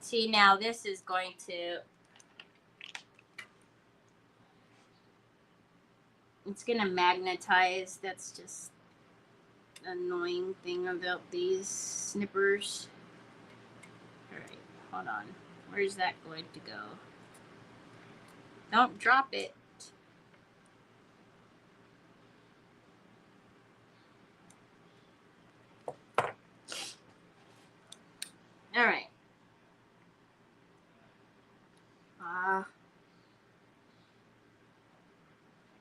See, now this is going to... It's going to magnetize. That's just... annoying thing about these snippers. Alright, hold on. Where's that going to go? Don't drop it. Alright.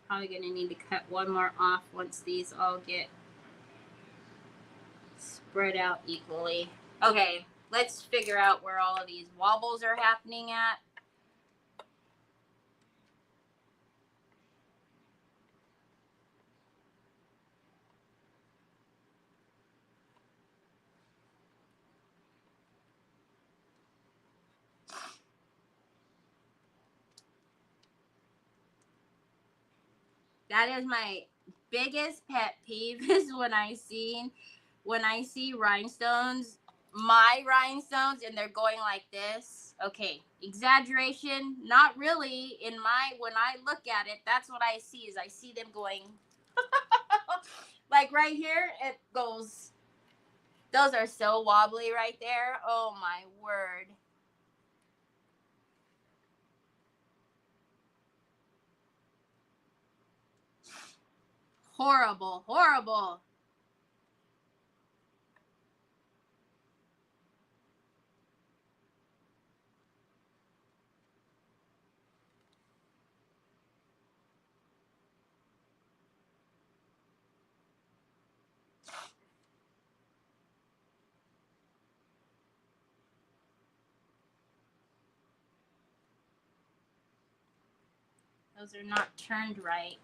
Probably gonna need to cut one more off once these all get spread out equally. Okay, let's figure out where all of these wobbles are happening at. That is my biggest pet peeve is when I see rhinestones, my rhinestones, and they're going like this. Okay, exaggeration, not really. When I look at it, that's what I see is I see them going like right here. It goes. Those are so wobbly right there. Oh my word. Horrible, horrible. Those are not turned right.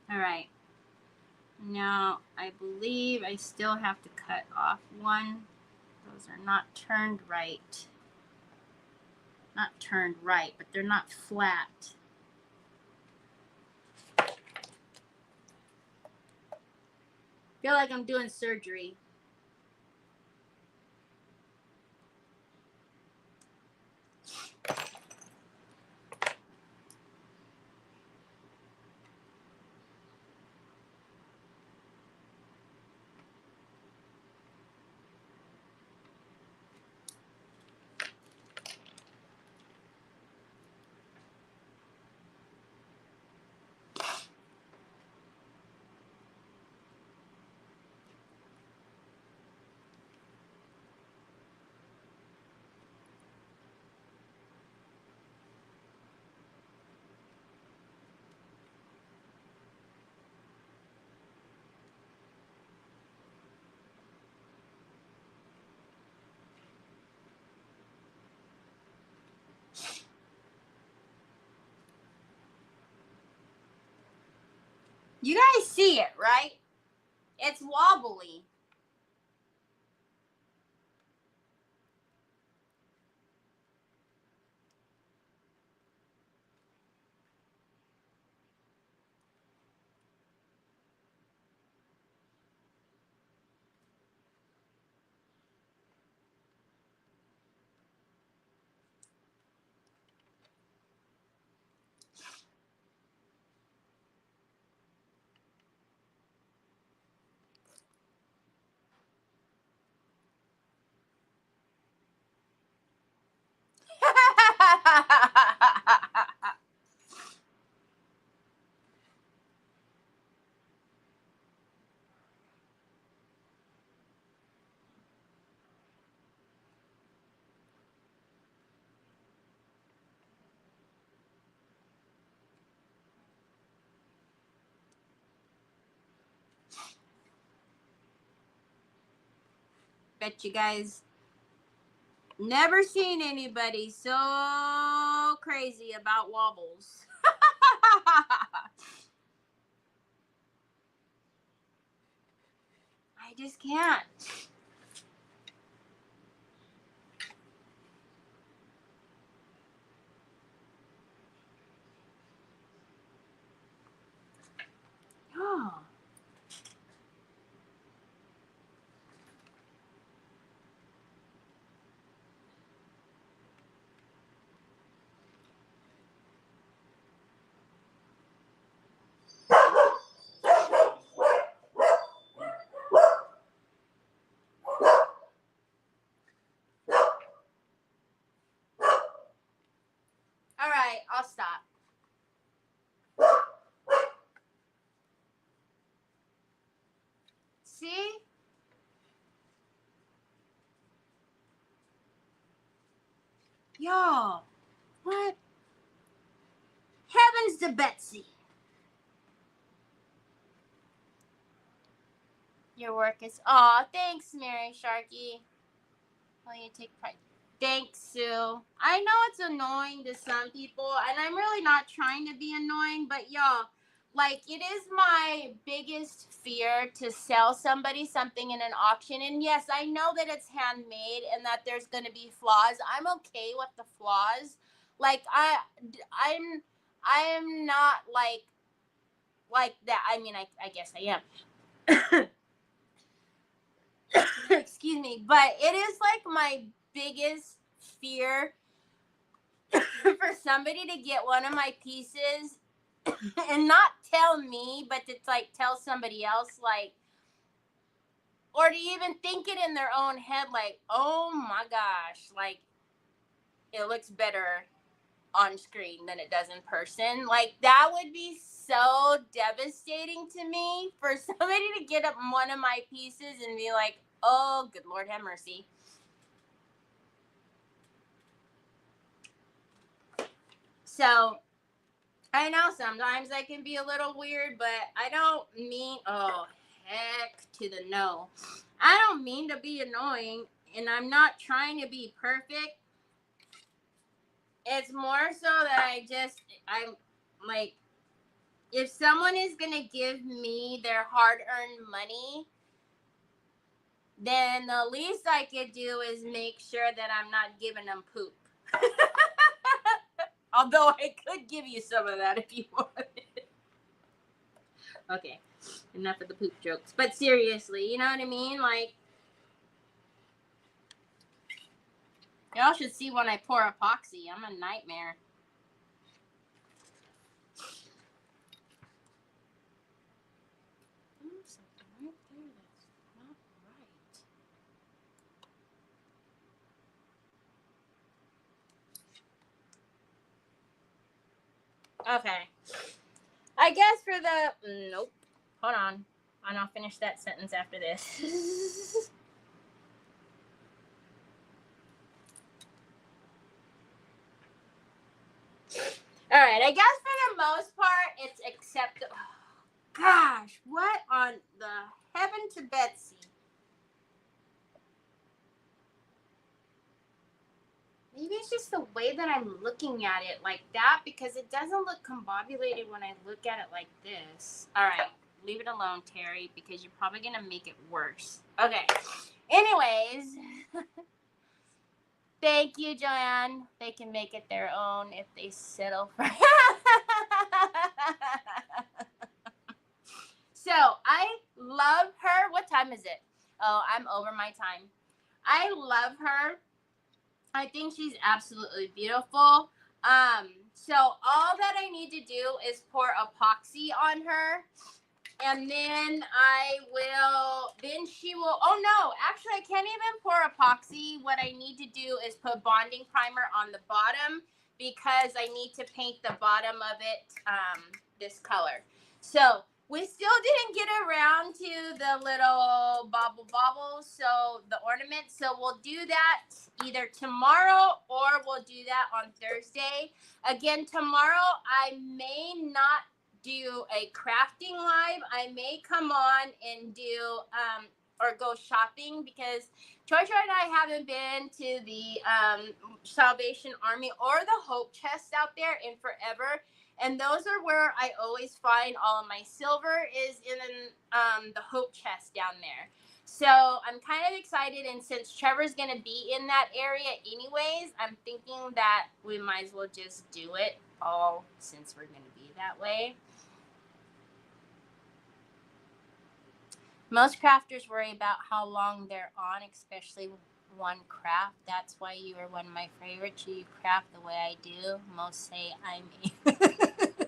All right. Now, I believe I still have to cut off one. Those are not turned right. Not turned right, but they're not flat. Feel like I'm doing surgery. You guys see it, right? It's wobbly. Bet you guys never seen anybody so crazy about wobbles. I just can't. Oh. All right, I'll stop. See? Y'all, what? Heavens to Betsy. Your work is. Aw, thanks, Mary Sharkey. Will you take pride? Thanks, Sue. I know it's annoying to some people, and I'm really not trying to be annoying, but y'all, like, it is my biggest fear to sell somebody something in an auction. And yes, I know that it's handmade and that there's going to be flaws. I'm okay with the flaws. Like, I'm not like that. I mean, I guess I am. Excuse me, but it is like my biggest fear for somebody to get one of my pieces and not tell me, but to like tell somebody else, like, or to even think it in their own head, like, oh my gosh, like, it looks better on screen than it does in person. Like, that would be so devastating to me for somebody to get up one of my pieces and be like, oh, good Lord have mercy. So I know sometimes I can be a little weird, but I don't mean, oh, heck to the no. I don't mean to be annoying, and I'm not trying to be perfect. It's more so that I'm like, if someone is going to give me their hard earned money, then the least I could do is make sure that I'm not giving them poop. Although I could give you some of that if you wanted. Okay, enough of the poop jokes. But seriously, you know what I mean? Like, y'all should see when I pour epoxy. I'm a nightmare. There's something right there that's not right. Okay. I guess for the... Nope. Hold on. And I'll finish that sentence after this. All right. I guess for the most part, it's acceptable. Gosh, what on the heaven to Betsy? Maybe it's just the way that I'm looking at it like that, because it doesn't look combobulated when I look at it like this. All right, leave it alone, Terry, because you're probably going to make it worse. Okay. Anyways, thank you, Joanne. They can make it their own if they settle for So, I love her. What time is it? Oh, I'm over my time. I love her. I think she's absolutely beautiful. So all that I need to do is pour epoxy on her, and then she will, oh no, actually I can't even pour epoxy. What I need to do is put bonding primer on the bottom, because I need to paint the bottom of it this color. So we still didn't get around to the little bobbles, so the ornaments. So we'll do that either tomorrow or we'll do that on Thursday. Again, tomorrow I may not do a crafting live. I may come on and do or go shopping, because Georgia and I haven't been to the Salvation Army or the Hope Chest out there in forever. And those are where I always find all of my silver, is in the Hope Chest down there. So I'm kind of excited, and since Trevor's going to be in that area anyways, I'm thinking that we might as well just do it all since we're going to be that way. Most crafters worry about how long they're on, especially one craft. That's why you are one of my favorites. You craft the way I do. Most say I'm a...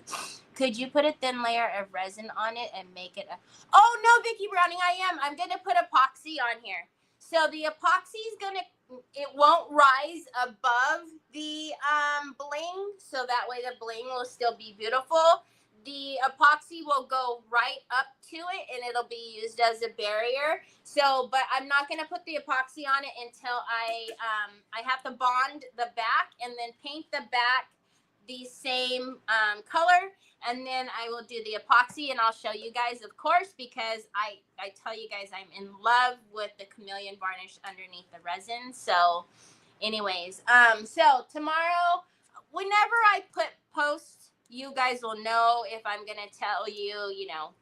Could you put a thin layer of resin on it and make it a... Oh, no, Vicky Browning, I am. I'm going to put epoxy on here. So the epoxy is going to... It won't rise above the bling, so that way the bling will still be beautiful. The epoxy will go right up to it, and it'll be used as a barrier. So, but I'm not going to put the epoxy on it until I have to bond the back and then paint the back the same color, and then I will do the epoxy, and I'll show you guys, of course, because I tell you guys I'm in love with the chameleon varnish underneath the resin. So anyways, so tomorrow, whenever I put posts, you guys will know if I'm going to tell you, you know,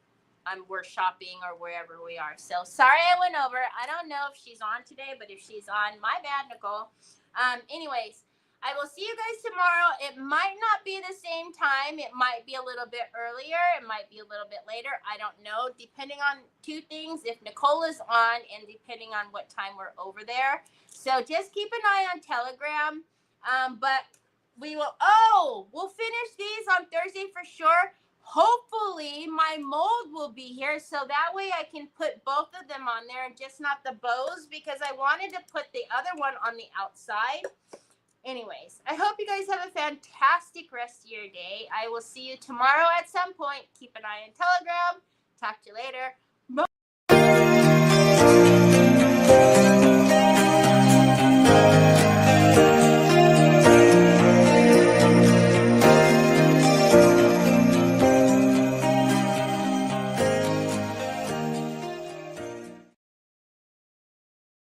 we're shopping or wherever we are. So sorry I went over. I don't know if she's on today, but if she's on, my bad, Nicole. Anyways, I will see you guys tomorrow. It might not be the same time. It might be a little bit earlier. It might be a little bit later. I don't know, depending on two things. If Nicole is on and depending on what time we're over there. So just keep an eye on Telegram. But we'll finish these on Thursday for sure. Hopefully my mold will be here, so that way I can put both of them on there and just not the bows, because I wanted to put the other one on the outside. Anyways, I hope you guys have a fantastic rest of your day. I will see you tomorrow at some point. Keep an eye on Telegram. Talk to you later.